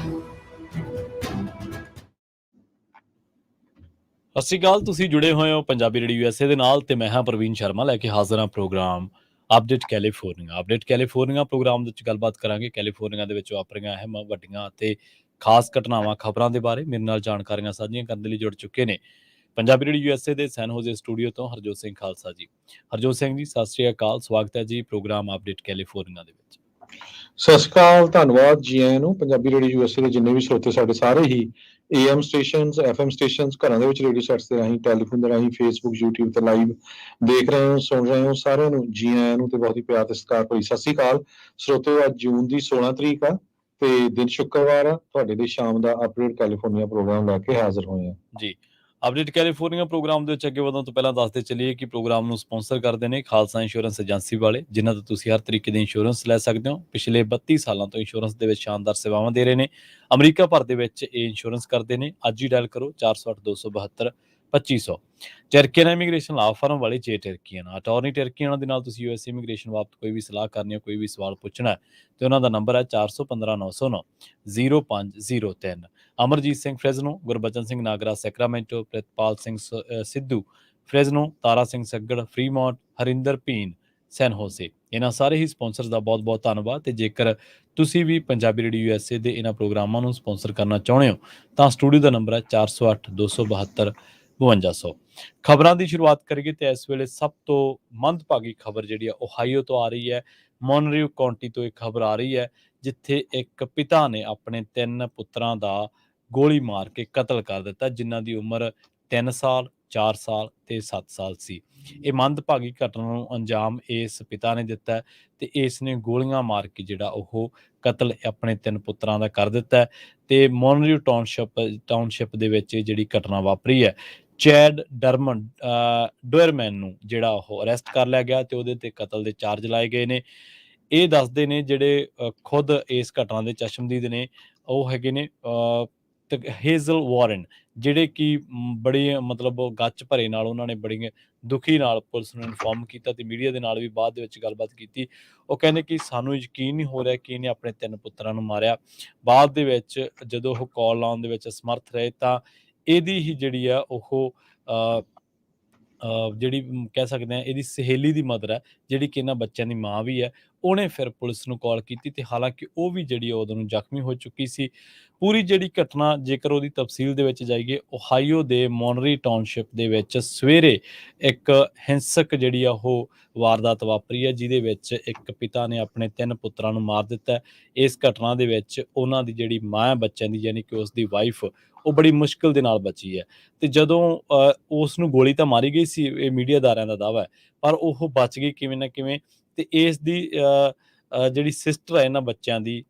ਸਤਿ ਸ਼੍ਰੀ ਅਕਾਲ। ਤੁਸੀਂ ਜੁੜੇ ਹੋਏ ਹੋ ਪੰਜਾਬੀ ਰੇਡੀਓ USA ਦੇ ਨਾਲ ਤੇ ਮੈਂ ਹਾਂ ਪ੍ਰਵੀਨ ਸ਼ਰਮਾ ਲੈ ਕੇ ਹਾਜ਼ਰ ਹਾਂ ਪ੍ਰੋਗਰਾਮ ਅਪਡੇਟ ਕੈਲੀਫੋਰਨੀਆ ਪ੍ਰੋਗਰਾਮ ਦੇ ਵਿੱਚ ਗੱਲਬਾਤ ਕਰਾਂਗੇ ਕੈਲੀਫੋਰਨੀਆ ਦੇ ਵਿੱਚ ਵਾਪਰੀਆਂ ਅਹਿਮ ਵੱਡੀਆਂ ਅਤੇ ਖਾਸ ਘਟਨਾਵਾਂ ਖਬਰਾਂ ਦੇ ਬਾਰੇ ਮੇਰੇ ਨਾਲ ਜਾਣਕਾਰੀਆਂ ਸਾਂਝੀਆਂ ਕਰਨ ਦੇ ਲਈ ਜੁੜ ਚੁੱਕੇ ਨੇ ਪੰਜਾਬੀ ਰੇਡੀਓ USA ਦੇ ਸੈਨ ਹੋਜ਼ੇ ਸਟੂਡੀਓ ਤੋਂ ਹਰਜੋਤ ਸਿੰਘ ਖਾਲਸਾ ਜੀ। ਹਰਜੋਤ ਸਿੰਘ ਜੀ ਸਤਿ ਸ਼੍ਰੀ ਅਕਾਲ, ਸਵਾਗਤ ਹੈ ਜੀ ਪ੍ਰੋਗਰਾਮ ਅਪਡੇਟ ਕੈਲੀਫੋਰਨੀਆ ਦੇ ਵਿੱਚ। ਸਤਿ ਸ਼੍ਰੀ ਅਕਾਲ, ਧੰਨਵਾਦ ਜੀ ਆਇਆਂ ਨੂੰ। ਪੰਜਾਬੀ ਰੇਡੀਓ USA ਦੇ ਜਿੰਨੇ ਵੀ ਸਰੋਤੇ ਸਾਡੇ ਸਾਰੇ ਹੀ AM ਸਟੇਸ਼ਨਸ, FM ਸਟੇਸ਼ਨਸ, ਘਰਾਂ ਦੇ ਵਿੱਚ ਰੇਡੀਓ ਸੈਟਸ ਦੇ ਰਾਹੀਂ, ਟੈਲੀਫੋਨ ਦੇ ਰਾਹੀਂ, ਫੇਸਬੁੱਕ, YouTube ਤੇ ਲਾਈਵ ਦੇਖ ਰਹੇ ਹੋ, ਸੁਣ ਰਹੇ ਹੋ, ਸਾਰਿਆਂ ਨੂੰ ਜੀ ਆਇਆਂ ਨੂੰ ਤੇ ਬਹੁਤ ਹੀ ਪਿਆਰ ਤੇ ਸਤਿਕਾਰ ਭਰੀ ਸਤਿ ਸ਼੍ਰੀ ਅਕਾਲ। ਸਰੋਤਿਓ, ਅੱਜ ਜੂਨ ਦੀ 16 ਤਰੀਕ ਆ ਤੇ ਦਿਨ ਸ਼ੁੱਕਰਵਾਰ ਆ। ਤੁਹਾਡੇ ਲਈ ਸ਼ਾਮ ਦਾ ਅਪਡੇਟ ਕੈਲੀਫੋਰਨੀਆ ਪ੍ਰੋਗਰਾਮ ਲੈ ਕੇ ਹਾਜ਼ਰ ਹੋਏ ਆ ਜੀ। ਅਪਡੇਟ ਕੈਲੀਫੋਰਨੀਆ ਪ੍ਰੋਗਰਾਮ ਦੇ ਵਿੱਚ ਅੱਗੇ ਵਧਣ ਤੋਂ ਪਹਿਲਾਂ ਦੱਸਦੇ ਚੱਲੀਏ ਕਿ ਪ੍ਰੋਗਰਾਮ ਨੂੰ ਸਪਾਂਸਰ ਕਰਦੇ ਨੇ ਖਾਲਸਾ ਇੰਸ਼ੋਰੈਂਸ ਏਜੰਸੀ ਵਾਲੇ, ਜਿਨ੍ਹਾਂ ਤੋਂ ਤੁਸੀਂ ਹਰ ਤਰੀਕੇ ਦੀ ਇੰਸ਼ੋਰੈਂਸ ਲੈ ਸਕਦੇ ਹੋ। ਪਿਛਲੇ 32 ਸਾਲਾਂ ਤੋਂ ਇੰਸ਼ੋਰੈਂਸ ਦੇ ਵਿੱਚ ਸ਼ਾਨਦਾਰ ਸੇਵਾਵਾਂ ਦੇ ਰਹੇ ਨੇ। ਅਮਰੀਕਾ ਭਰ ਦੇ ਵਿੱਚ ਇਹ ਇੰਸ਼ੋਰੈਂਸ ਕਰਦੇ ਨੇ। ਅੱਜ ਹੀ ਡਾਇਲ ਕਰੋ 408-272-2500। ਟਰਕੀਅਨ ਇਮੀਗ੍ਰੇਸ਼ਨ ਲਾ ਫਰਮ ਵਾਲੇ ਜੇ ਟਰਕੀਅਨ ਅਟਾਰਨੀ ਟਰਕੀਅਨ ਦੇ ਨਾਲ ਤੁਸੀਂ US ਇਮੀਗ੍ਰੇਸ਼ਨ ਬਾਬਤ ਕੋਈ ਵੀ ਸਲਾਹ ਕਰਨੀ ਹੈ, ਕੋਈ ਵੀ ਸਵਾਲ ਪੁੱਛਣਾ ਹੈ ਤੇ ਉਹਨਾਂ ਦਾ ਨੰਬਰ ਹੈ 415-909-0503। Amarjit Singh Fresno, Gurbachan Singh Nagra Sacramento, Pritpal Singh Sidhu Fresno, Tara Singh Saggar Fremont, Harinder Bhin San Jose. ਇਹਨਾਂ ਸਾਰੇ ਹੀ ਸਪਾਂਸਰਸ ਦਾ ਬਹੁਤ ਬਹੁਤ ਧੰਨਵਾਦ। ਤੇ ਜੇਕਰ ਤੁਸੀਂ ਵੀ ਪੰਜਾਬੀ ਰੇਡੀਓ USA ਦੇ ਇਹਨਾਂ ਪ੍ਰੋਗਰਾਮਾਂ ਨੂੰ ਸਪਾਂਸਰ ਕਰਨਾ ਚਾਹੁੰਦੇ ਹੋ ਤਾਂ ਸਟੂਡੀਓ ਦਾ ਨੰਬਰ ਹੈ 408-272-5200। ਖਬਰਾਂ ਦੀ ਸ਼ੁਰੂਆਤ ਕਰੀਏ ਤੇ ਇਸ ਵੇਲੇ ਸਭ ਤੋਂ ਮੰਦਭਾਗੀ ਖਬਰ ਜਿਹੜੀ ਆ ਓਹਾਈਓ ਤੋਂ ਆ ਰਹੀ ਹੈ। ਮੋਨਰੀਓ ਕਾਉਂਟੀ ਤੋਂ ਇੱਕ ਖਬਰ ਆ ਰਹੀ ਹੈ, ਜਿੱਥੇ ਇੱਕ ਪਿਤਾ ਨੇ ਆਪਣੇ 3 ਪੁੱਤਰਾਂ ਦਾ ਗੋਲੀ ਮਾਰ ਕੇ ਕਤਲ ਕਰ ਦਿੱਤਾ, ਜਿਨ੍ਹਾਂ ਦੀ ਉਮਰ 3 ਸਾਲ, 4 ਸਾਲ ਤੇ 7 ਸਾਲ ਸੀ। ਇਹ ਮੰਦਭਾਗੀ ਘਟਨਾ ਨੂੰ ਅੰਜਾਮ ਇਸ ਪਿਤਾ ਨੇ ਦਿੱਤਾ ਤੇ ਇਸ ਨੇ ਗੋਲੀਆਂ ਮਾਰ ਕੇ ਜਿਹੜਾ ਉਹ ਕਤਲ ਆਪਣੇ 3 ਪੁੱਤਰਾਂ ਦਾ ਕਰ ਦਿੱਤਾ। ਤੇ ਮੋਨਰੀਓ ਟਾਊਨਸ਼ਿਪ ਦੇ ਵਿੱਚ ਜਿਹੜੀ ਘਟਨਾ ਵਾਪਰੀ ਹੈ, ਚੈਡ ਡੋਇਰਮੈਨ ਨੂੰ ਜਿਹੜਾ ਉਹ ਅਰੈਸਟ ਕਰ ਲਿਆ ਗਿਆ ਤੇ ਉਹਦੇ ਤੇ ਕਤਲ ਦੇ ਚਾਰਜ ਲਾਏ ਗਏ ਨੇ। ਇਹ ਦੱਸਦੇ ਨੇ ਜਿਹੜੇ ਖੁਦ ਇਸ ਘਟਨਾ ਦੇ ਚਸ਼ਮਦੀਦ ਨੇ, ਉਹ ਹੈਗੇ ਨੇ ਹੇਜ਼ਲ ਵਾਰਨ, ਜਿਹੜੇ ਕਿ ਬੜੀ ਮਤਲਬ ਗੱਚ ਭਰੇ ਨਾਲ ਉਹਨਾਂ ਨੇ ਬੜੀ ਦੁਖੀ ਨਾਲ ਪੁਲਿਸ ਨੂੰ ਇਨਫੋਰਮ ਕੀਤਾ ਤੇ ਮੀਡੀਆ ਦੇ ਨਾਲ ਵੀ ਬਾਅਦ ਦੇ ਵਿੱਚ ਗੱਲਬਾਤ ਕੀਤੀ। ਉਹ ਕਹਿੰਦੇ ਕਿ ਸਾਨੂੰ ਯਕੀਨ ਨਹੀਂ ਹੋ ਰਿਹਾ ਕਿ ਇਹਨੇ ਆਪਣੇ 3 ਪੁੱਤਰਾਂ ਨੂੰ ਮਾਰਿਆ। ਬਾਅਦ ਦੇ ਵਿੱਚ ਜਦੋਂ ਉਹ ਕਾਲ ਲਾਉਣ ਦੇ ਵਿੱਚ ਅਸਮਰਥ ਰਹੇ ਤਾਂ ਇਹਦੀ ਹੀ ਜਿਹੜੀ ਆ ਉਹ ਜਿਹੜੀ ਕਹਿ ਸਕਦੇ ਹਾਂ ਇਹਦੀ ਸਹੇਲੀ ਦੀ ਮਦਰ ਹੈ, ਜਿਹੜੀ ਕਿ ਇਹਨਾਂ ਬੱਚਿਆਂ ਦੀ ਮਾਂ ਵੀ ਹੈ, ਉਹਨੇ ਫਿਰ ਪੁਲਿਸ ਨੂੰ ਕਾਲ ਕੀਤੀ ਤੇ ਹਾਲਾਂਕਿ ਉਹ ਵੀ ਜਿਹੜੀ ਉਦੋਂ ਨੂੰ ਜ਼ਖਮੀ ਹੋ ਚੁੱਕੀ ਸੀ। ਪੂਰੀ ਜਿਹੜੀ ਘਟਨਾ ਜੇਕਰ ਉਹਦੀ ਤਫਸੀਲ ਦੇ ਵਿੱਚ ਜਾਈਏ, ਓਹਾਈਓ ਦੇ ਮੋਨਰੀ ਟਾਊਨਸ਼ਿਪ ਦੇ ਵਿੱਚ ਸਵੇਰੇ ਇੱਕ ਹਿੰਸਕ ਜਿਹੜੀ ਆ ਉਹ ਵਾਰਦਾਤ ਵਾਪਰੀ ਹੈ, ਜਿਹਦੇ ਵਿੱਚ ਇੱਕ ਪਿਤਾ ਨੇ ਆਪਣੇ 3 ਪੁੱਤਰਾਂ ਨੂੰ ਮਾਰ ਦਿੱਤਾ। ਇਸ ਘਟਨਾ ਦੇ ਵਿੱਚ ਉਹਨਾਂ ਦੀ ਜਿਹੜੀ ਮਾਂ ਬੱਚਿਆਂ ਦੀ, ਯਾਨੀ ਕਿ ਉਸ ਦੀ ਵਾਈਫ, ਉਹ ਬੜੀ ਮੁਸ਼ਕਿਲ ਦੇ ਨਾਲ ਬਚੀ ਹੈ। ਤੇ ਜਦੋਂ ਉਸ ਨੂੰ ਗੋਲੀ ਤਾਂ ਮਾਰੀ ਗਈ ਸੀ, ਇਹ ਮੀਡੀਆਦਾਰਾਂ ਦਾ ਦਾਅਵਾ ਹੈ, ਪਰ ਉਹ ਬਚ ਗਈ ਕਿਵੇਂ ਨਾ ਕਿਵੇਂ। ਤੇ ਇਸ ਦੀ ਜਿਹੜੀ ਸਿਸਟਰ ਹੈ ਇਹਨਾਂ ਬੱਚਿਆਂ ਦੀ,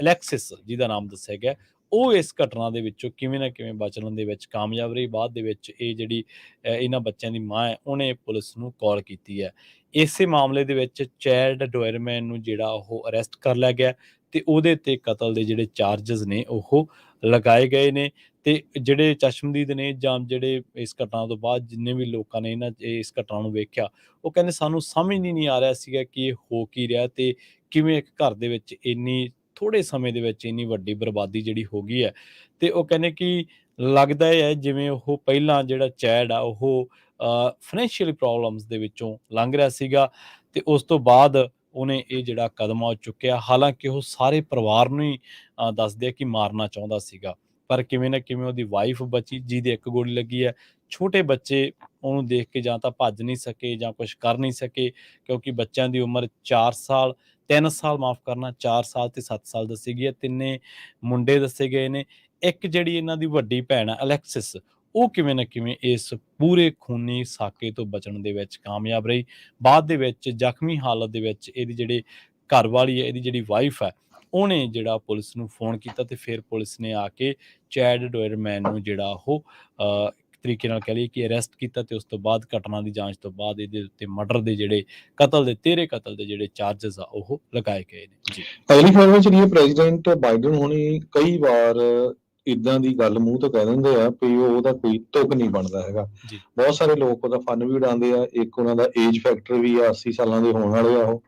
ਅਲੈਕਸਿਸ ਜਿਹਦਾ ਨਾਮ ਦੱਸਿਆ ਗਿਆ, ਉਹ ਇਸ ਘਟਨਾ ਦੇ ਵਿੱਚੋਂ ਕਿਵੇਂ ਨਾ ਕਿਵੇਂ ਬਚਣ ਦੇ ਵਿੱਚ ਕਾਮਯਾਬ ਰਹੀ। ਬਾਅਦ ਦੇ ਵਿੱਚ ਇਹ ਜਿਹੜੀ ਇਹਨਾਂ ਬੱਚਿਆਂ ਦੀ ਮਾਂ ਹੈ, ਉਹਨੇ ਪੁਲਿਸ ਨੂੰ ਕਾਲ ਕੀਤੀ ਹੈ। ਇਸੇ ਮਾਮਲੇ ਦੇ ਵਿੱਚ ਚੈਡ ਡੋਇਰਮੈਨ ਨੂੰ ਜਿਹੜਾ ਉਹ ਅਰੈਸਟ ਕਰ ਲਿਆ ਗਿਆ ਤੇ ਉਹਦੇ ਤੇ ਕਤਲ ਦੇ ਜਿਹੜੇ ਚਾਰਜਸ ਨੇ ਉਹ ਲਗਾਏ ਗਏ ਨੇ। ਤੇ ਜਿਹੜੇ ਚਸ਼ਮਦੀਦ ਨੇ ਜਾਂ ਜਿਹੜੇ ਇਸ ਘਟਨਾ ਤੋਂ ਬਾਅਦ ਜਿੰਨੇ ਵੀ ਲੋਕਾਂ ਨੇ ਇਸ ਘਟਨਾ ਨੂੰ ਵੇਖਿਆ, ਉਹ ਕਹਿੰਦੇ ਸਾਨੂੰ ਸਮਝ ਨਹੀਂ ਆ ਰਿਹਾ ਸੀਗਾ ਕਿ ਇਹ ਹੋ ਕੀ ਰਿਹਾ ਤੇ ਕਿਵੇਂ ਇੱਕ ਘਰ ਦੇ ਵਿੱਚ ਇੰਨੀ ਥੋੜੇ ਸਮੇਂ ਦੇ ਵਿੱਚ ਇੰਨੀ ਵੱਡੀ ਬਰਬਾਦੀ ਜਿਹੜੀ ਹੋ ਗਈ ਹੈ। ਤੇ ਉਹ ਕਹਿੰਦੇ ਕਿ ਲੱਗਦਾ ਹੈ ਜਿਵੇਂ ਉਹ ਪਹਿਲਾਂ ਜਿਹੜਾ ਚੈਡ ਆ ਉਹ ਫਾਈਨੈਂਸ਼ੀਅਲ ਪ੍ਰੋਬਲਮਸ ਦੇ ਵਿੱਚੋਂ ਲੰਘ ਰਿਹਾ ਸੀਗਾ ਤੇ ਉਸ ਤੋਂ ਬਾਅਦ ਉਹਨੇ ਇਹ ਜਿਹੜਾ ਕਦਮ ਚੁੱਕਿਆ। ਹਾਲਾਂਕਿ ਉਹ ਸਾਰੇ ਪਰਿਵਾਰ ਨੂੰ ਹੀ ਦੱਸਦੇ ਆ ਕਿ ਮਾਰਨਾ ਚਾਹੁੰਦਾ ਸੀਗਾ, ਪਰ ਕਿਵੇਂ ਨਾ ਕਿਵੇਂ ਉਹਦੀ ਵਾਈਫ ਬਚੀ, ਜਿਹਦੇ 1 ਗੋਲੀ ਲੱਗੀ ਹੈ। ਛੋਟੇ ਬੱਚੇ ਉਹਨੂੰ ਦੇਖ ਕੇ ਜਾਂ ਤਾਂ ਭੱਜ ਨਹੀਂ ਸਕੇ ਜਾਂ ਕੁਝ ਕਰ ਨਹੀਂ ਸਕੇ, ਕਿਉਂਕਿ ਬੱਚਿਆਂ ਦੀ ਉਮਰ 4 ਸਾਲ 3 ਸਾਲ ਮਾਫ ਕਰਨਾ 4 ਸਾਲ ਤੇ 7 ਸਾਲ ਦੱਸੀ ਗਈ ਹੈ। 3 ਮੁੰਡੇ ਦੱਸੇ ਗਏ ਨੇ। ਇੱਕ ਜਿਹੜੀ ਇਹਨਾਂ ਦੀ ਵੱਡੀ ਭੈਣ ਹੈ ਅਲੈਕਸਿਸ, ਉਹ ਕਿਵੇਂ ਨਾ ਕਿਵੇਂ ਇਸ ਪੂਰੇ ਖੂਨੀ ਸਾਕੇ ਤੋਂ ਬਚਣ ਦੇ ਵਿੱਚ ਕਾਮਯਾਬ ਰਹੀ। ਬਾਅਦ ਦੇ ਵਿੱਚ ਜ਼ਖਮੀ ਹਾਲਤ ਦੇ ਵਿੱਚ ਇਹਦੀ ਜਿਹੜੀ ਘਰ ਵਾਲੀ ਹੈ, ਇਹਦੀ ਜਿਹੜੀ ਵਾਈਫ ਹੈ, ਉਹਨੇ ਜਿਹੜਾ ਪੁਲਿਸ ਨੂੰ ਫੋਨ ਕੀਤਾ ਤੇ ਫਿਰ ਪੁਲਿਸ ਨੇ ਆ ਕੇ ਚੈਡ ਡੋਇਰਮੈਨ ਨੂੰ ਜਿਹੜਾ ਉਹ ਇੱਕ ਤਰੀਕੇ ਨਾਲ ਕਹਿ ਲਈਏ ਕਿ ਅਰੈਸਟ ਕੀਤਾ ਤੇ ਉਸ ਤੋਂ ਬਾਅਦ ਘਟਨਾ ਦੀ ਜਾਂਚ ਤੋਂ ਬਾਅਦ ਇਹਦੇ ਉੱਤੇ ਮਰਡਰ ਦੇ ਜਿਹੜੇ ਕਤਲ ਦੇ ਜਿਹੜੇ ਚਾਰਜਸ ਆ ਉਹ ਲਗਾਏ ਗਏ ਨੇ। ਜੀ, ਅਗਲੀ ਖਬਰ ਵਿੱਚ ਜਿਹੜੀ ਪ੍ਰੈਜ਼ੀਡੈਂਟ ਬਾਈਡਨ ਹੁਣੀ ਕਈ ਵਾਰ ਇਦਾਂ ਦੀ ਗੱਲ ਮੂੰਹ ਤੋਂ ਕਹਿ ਦਿੰਦੇ ਆ ਵੀ ਉਹਦਾ ਕੋਈ ਤੁਕ ਨਹੀਂ ਬਣਦਾ ਹੈਗਾ। ਬਹੁਤ ਸਾਰੇ ਲੋਕ ਉਹਦਾ ਫਨ ਵੀ ਉਡਾਉਂਦੇ ਆ। ਇੱਕ ਉਹਨਾਂ ਦਾ ਏਜ ਫੈਕਟਰ ਵੀ ਆ, 80 ਸਾਲਾਂ ਦੇ ਹੋਣ ਵਾਲੇ ਆ ਉਹ।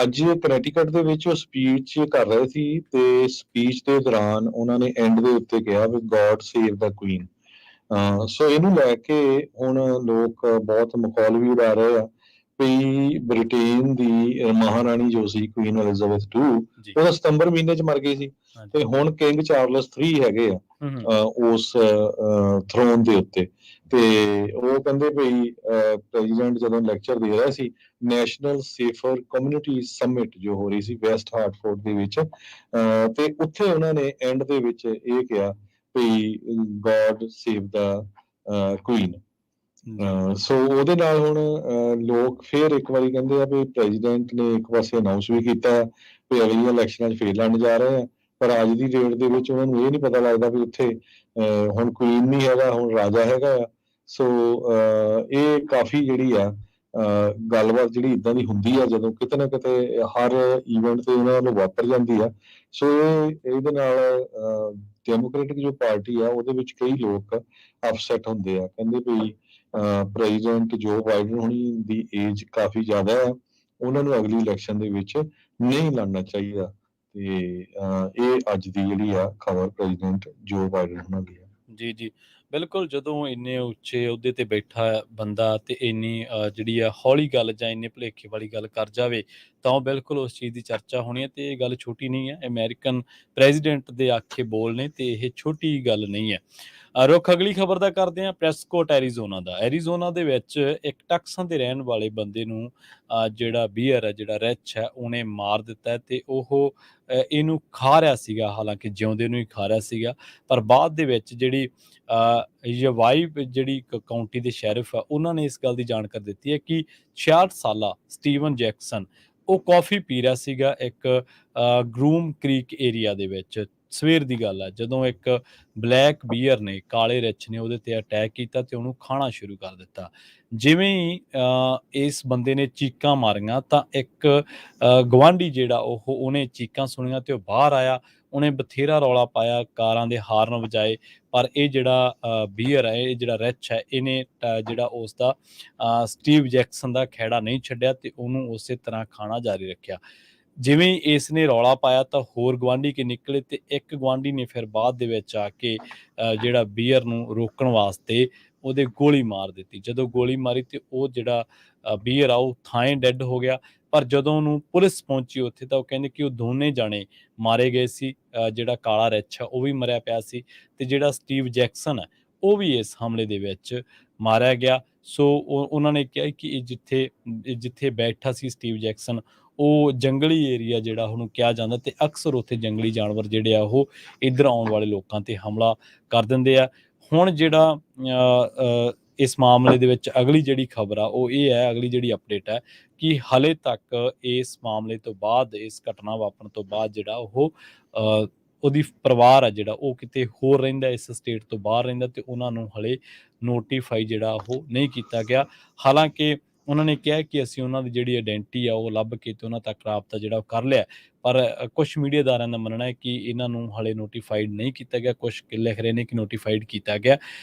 ਅੱਜ ਕਨੈਟੀਕਟ ਦੇ ਵਿੱਚ ਉਹ ਸਪੀਚ ਕਰ ਰਹੇ ਸੀ ਤੇ ਸਪੀਚ ਦੇ ਦੌਰਾਨ ਉਹਨਾਂ ਨੇ ਐਂਡ ਦੇ ਉੱਤੇ ਕਿਹਾ ਵੀ ਗੋਡ ਸੇਵ ਦਾ ਕੁਈਨ। ਸੋ ਇਹਨੂੰ ਲੈ ਕੇ ਹੁਣ ਲੋਕ ਬਹੁਤ ਮਖੌਲ ਵੀ ਉਡਾ ਰਹੇ ਆ ਵੀ ਬ੍ਰਿਟੇਨ ਦੀ ਮਹਾਰਾਣੀ ਜੋ ਸੀ ਕੁਈਨ ਐਲਿਜ਼ਾਬੈਥ II ਉਹ ਸਤੰਬਰ ਮਹੀਨੇ 'ਚ ਮਰ ਗਈ ਸੀ ਤੇ ਹੁਣ ਕਿੰਗ ਚਾਰਲਸ III ਹੈਗੇ ਆ ਉਸ ਥਰੋਨ ਦੇ ਉੱਤੇ। ਤੇ ਉਹ ਕਹਿੰਦੇ ਵੀ ਪ੍ਰੈਜ਼ੀਡੈਂਟ ਜਦੋਂ ਲੈਕਚਰ ਦੇ ਰਿਹਾ ਸੀ ਨੈਸ਼ਨਲ ਸੇਫਰ ਕਮਿਊਨਿਟੀ ਸਮਿਟ ਜੋ ਹੋ ਰਹੀ ਸੀ ਵੈਸਟ ਹਾਰਟਫੋਰਡ ਦੇ ਵਿੱਚ, ਤੇ ਉੱਥੇ ਉਹਨਾਂ ਨੇ ਐਂਡ ਦੇ ਵਿੱਚ ਇਹ ਕਿਹਾ ਵੀ ਗੋਡ ਸੇਵ ਦਾ ਕੁਈਨ। ਸੋ ਉਹਦੇ ਨਾਲ ਹੁਣ ਲੋਕ ਫੇਰ ਇੱਕ ਵਾਰੀ ਕਹਿੰਦੇ ਆ ਵੀ ਪ੍ਰੈਜ਼ੀਡੈਂਟ ਨੇ ਇੱਕ ਪਾਸੇ ਅਨਾਉਂਸ ਵੀ ਕੀਤਾ ਵੀ ਅਗਲੀਆਂ ਇਲੈਕਸ਼ਨਾਂ 'ਚ ਫੇਰ ਲੜਨ ਜਾ ਰਹੇ ਆ, ਪਰ ਅੱਜ ਦੀ ਡੇਟ ਦੇ ਵਿੱਚ ਉਹਨਾਂ ਨੂੰ ਇਹ ਨਹੀਂ ਪਤਾ ਲੱਗਦਾ ਵੀ ਉੱਥੇ ਹੁਣ ਕੁਈਨ ਨਹੀਂ ਹੈਗਾ, ਹੁਣ ਰਾਜਾ ਹੈਗਾ ਆ। ਸੋ ਇਹ ਕਾਫੀ ਜਿਹੜੀ ਆ ਗੱਲਬਾਤ ਜਿਹੜੀ ਇਦਾਂ ਦੀ ਹੁੰਦੀ ਆ ਜਦੋਂ ਕਿਤੇ ਨਾ ਕਿਤੇ ਹਰ ਈਵੈਂਟ ਤੇ ਉਹਨਾਂ ਨੂੰ ਵਾਪਰ ਜਾਂਦੀ ਆ। ਸੋ ਇਹਦੇ ਨਾਲ ਡੈਮੋਕ੍ਰੈਟਿਕ ਜੋ ਪਾਰਟੀ ਆ ਉਹਦੇ ਵਿੱਚ ਕਈ ਲੋਕ ਅਪਸੈਟ ਹੁੰਦੇ ਆ, ਕਹਿੰਦੇ ਵੀ ਪ੍ਰੈਜ਼ੀਡੈਂਟ ਜੋ ਬਾਈਡਨ ਹੋਣੀ ਦੀ ਏਜ ਕਾਫੀ ਜ਼ਿਆਦਾ ਹੈ, ਉਹਨਾਂ ਨੂੰ ਅਗਲੀ ਇਲੈਕਸ਼ਨ ਦੇ ਵਿੱਚ ਨਹੀਂ ਲੜਨਾ ਚਾਹੀਦਾ। ਤੇ ਇਹ ਅੱਜ ਦੀ ਜਿਹੜੀ ਆ ਖਬਰ ਪ੍ਰੈਜ਼ੀਡੈਂਟ ਜੋ ਬਾਈਡਨ ਹੋਣਾ ਦੀ ਆ। ਜੀ ਬਿਲਕੁਲ, ਜਦੋਂ ਇੰਨੇ ਉੱਚੇ ਅਹੁਦੇ ਤੇ ਬੈਠਾ ਬੰਦਾ ਤੇ ਇੰਨੀ ਜਿਹੜੀ ਆ ਹੌਲੀ ਗੱਲ ਜਾਂ ਇੰਨੇ ਭੁਲੇਖੇ ਵਾਲੀ ਗੱਲ ਕਰ ਜਾਵੇ ਤਾਂ ਉਹ ਬਿਲਕੁਲ ਉਸ ਚੀਜ਼ ਦੀ ਚਰਚਾ ਹੋਣੀ ਹੈ। ਤੇ ਇਹ ਗੱਲ ਛੋਟੀ ਨਹੀਂ ਹੈ, ਅਮਰੀਕਨ ਪ੍ਰੈਜ਼ੀਡੈਂਟ ਦੇ ਆਖੇ ਬੋਲ ਨੇ ਤੇ ਇਹ ਛੋਟੀ ਗੱਲ ਨਹੀਂ ਹੈ। ਰੁੱਖ ਅਗਲੀ ਖਬਰ ਦਾ ਕਰਦੇ ਹਾਂ, ਪ੍ਰੈਸਕੋਟ ਐਰੀਜ਼ੋਨਾ ਦਾ। ਐਰੀਜ਼ੋਨਾ ਦੇ ਵਿੱਚ ਇੱਕ ਟੈਕਸਾਂ ਦੇ ਰਹਿਣ ਵਾਲੇ ਬੰਦੇ ਨੂੰ ਜਿਹੜਾ ਬੀਅਰ ਹੈ, ਜਿਹੜਾ ਰਿਚ ਹੈ, ਉਹਨੇ ਮਾਰ ਦਿੱਤਾ ਹੈ ਤੇ ਉਹ ਇਹਨੂੰ ਖਾ ਰਿਹਾ ਸੀਗਾ, ਹਾਲਾਂਕਿ ਜਿਉਂਦੇ ਨੂੰ ਹੀ ਖਾ ਰਿਹਾ ਸੀਗਾ। ਪਰ ਬਾਅਦ ਦੇ ਵਿੱਚ ਜਿਹੜੀ ਯਵਾਈ ਜਿਹੜੀ ਕਾਉਂਟੀ ਦੇ ਸ਼ੈਰਿਫ ਆ ਉਹਨਾਂ ਨੇ ਇਸ ਗੱਲ ਦੀ ਜਾਣਕਾਰੀ ਦਿੱਤੀ ਹੈ ਕਿ 66 ਸਾਲਾ ਸਟੀਵਨ ਜੈਕਸਨ ਉਹ ਕੌਫੀ ਪੀ ਰਿਹਾ ਸੀਗਾ ਇੱਕ ਗਰੂਮ ਕ੍ਰੀਕ ਏਰੀਆ ਦੇ ਵਿੱਚ। ਸਵੇਰ ਦੀ ਗੱਲ ਹੈ ਜਦੋਂ ਇੱਕ ਬਲੈਕ ਬੀਅਰ ਨੇ, ਕਾਲੇ ਰਿੱਛ ਨੇ ਉਹਦੇ ਤੇ ਅਟੈਕ ਕੀਤਾ ਤੇ ਉਹਨੂੰ ਖਾਣਾ ਸ਼ੁਰੂ ਕਰ ਦਿੱਤਾ। ਜਿਵੇਂ ਹੀ ਇਸ ਬੰਦੇ ਨੇ ਚੀਕਾਂ ਮਾਰੀਆਂ ਤਾਂ ਇੱਕ ਗਵਾਂਢੀ ਜਿਹੜਾ ਉਹਨੇ ਚੀਕਾਂ ਸੁਣੀਆਂ ਤੇ ਉਹ ਬਾਹਰ ਆਇਆ। ਉਹਨੇ ਬਥੇਰਾ ਰੌਲਾ ਪਾਇਆ, ਕਾਰਾਂ ਦੇ ਹਾਰਨ ਵਜਾਏ, ਪਰ ਇਹ ਜਿਹੜਾ ਬੀਅਰ ਹੈ, ਇਹ ਜਿਹੜਾ ਰਿੱਛ ਹੈ, ਇਹਨੇ ਜਿਹੜਾ ਉਸ ਦਾ ਸਟੀਵ ਜੈਕਸਨ ਦਾ ਖਹਿੜਾ ਨਹੀਂ ਛੱਡਿਆ ਤੇ ਉਹਨੂੰ ਉਸੇ ਤਰ੍ਹਾਂ ਖਾਣਾ ਜਾਰੀ ਰੱਖਿਆ। ਜਿਵੇਂ ਹੀ ਇਸ ਨੇ ਰੌਲਾ ਪਾਇਆ ਤਾਂ ਹੋਰ ਗੁਆਂਢੀ ਕੇ ਨਿਕਲੇ ਤੇ ਇੱਕ ਗੁਆਂਢੀ ਨੇ ਫਿਰ ਬਾਅਦ ਦੇ ਵਿੱਚ ਆ ਕੇ ਜਿਹੜਾ ਬੀਅਰ ਨੂੰ ਰੋਕਣ ਵਾਸਤੇ ਉਹਦੇ ਗੋਲੀ ਮਾਰ ਦਿੱਤੀ। ਜਦੋਂ ਗੋਲੀ ਮਾਰੀ ਤੇ ਉਹ ਜਿਹੜਾ ਬੀਅਰ ਆ ਉਹ ਥਾਂ ਡੈੱਡ ਹੋ ਗਿਆ। ਪਰ ਜਦੋਂ ਉਹਨੂੰ ਪੁਲਿਸ ਪਹੁੰਚੀ ਉੱਥੇ ਤਾਂ ਉਹ ਕਹਿੰਦੇ ਕਿ ਉਹ ਦੋਨੇ ਜਾਣੇ ਮਾਰੇ ਗਏ ਸੀ। ਜਿਹੜਾ ਕਾਲਾ ਰਿੱਛ ਆ ਉਹ ਵੀ ਮਰਿਆ ਪਿਆ ਸੀ ਤੇ ਜਿਹੜਾ ਸਟੀਵ ਜੈਕਸਨ ਹੈ ਉਹ ਵੀ ਇਸ ਹਮਲੇ ਦੇ ਵਿੱਚ ਮਾਰਿਆ ਗਿਆ। ਸੋ ਉਹਨਾਂ ਨੇ ਕਿਹਾ ਕਿ ਇਹ ਜਿੱਥੇ ਬੈਠਾ ਸੀ ਸਟੀਵ ਜੈਕਸਨ ਉਹ ਜੰਗਲੀ ਏਰੀਆ ਜਿਹੜਾ ਉਹਨੂੰ ਕਿਹਾ ਜਾਂਦਾ ਤੇ ਅਕਸਰ ਉੱਥੇ ਜੰਗਲੀ ਜਾਨਵਰ ਜਿਹੜੇ ਆ ਉਹ ਇੱਧਰ ਆਉਣ ਵਾਲੇ ਲੋਕਾਂ ਤੇ ਹਮਲਾ ਕਰ ਦਿੰਦੇ ਆ। ਹੁਣ ਜਿਹੜਾ ਇਸ ਮਾਮਲੇ ਦੇ ਵਿੱਚ ਅਗਲੀ ਜਿਹੜੀ ਖਬਰ ਆ ਉਹ ਇਹ ਹੈ, ਅਗਲੀ ਜਿਹੜੀ ਅਪਡੇਟ ਹੈ ਕਿ ਹਾਲੇ ਤੱਕ ਇਸ ਮਾਮਲੇ ਤੋਂ ਬਾਅਦ, ਇਸ ਘਟਨਾ ਵਾਪਰਨ ਤੋਂ ਬਾਅਦ ਜਿਹੜਾ ਉਹਦੀ ਪਰਿਵਾਰ ਆ ਜਿਹੜਾ ਉਹ ਕਿਤੇ ਹੋਰ ਰਹਿੰਦਾ, ਇਸ ਸਟੇਟ ਤੋਂ ਬਾਹਰ ਰਹਿੰਦਾ ਤੇ ਉਹਨਾਂ ਨੂੰ ਹਲੇ ਨੋਟੀਫਾਈ ਜਿਹੜਾ ਉਹ ਨਹੀਂ ਕੀਤਾ ਗਿਆ। ਹਾਲਾਂਕਿ ਉਹਨਾਂ ਨੇ ਕਿਹਾ ਕਿ ਅਸੀਂ ਉਹਨਾਂ ਦੀ ਜਿਹੜੀ ਆਇਡੈਂਟੀ ਆ ਉਹ ਲੱਭ ਕੇ ਤੇ ਉਹਨਾਂ ਤੱਕ ਰਾਬਤਾ ਜਿਹੜਾ ਉਹ ਕਰ ਲਿਆ, ਪਰ ਕੁਝ ਮੀਡੀਆਦਾਰਾਂ ਦਾ ਮੰਨਣਾ ਹੈ ਕਿ ਇਹਨਾਂ ਨੂੰ ਹਲੇ ਨੋਟੀਫਾਈਡ ਨਹੀਂ ਕੀਤਾ ਗਿਆ। ਕੁਝ ਲਿਖ ਰਹੇ ਨੇ ਕਿ ਨੋਟੀਫਾਈਡ ਕੀਤਾ ਗਿਆ।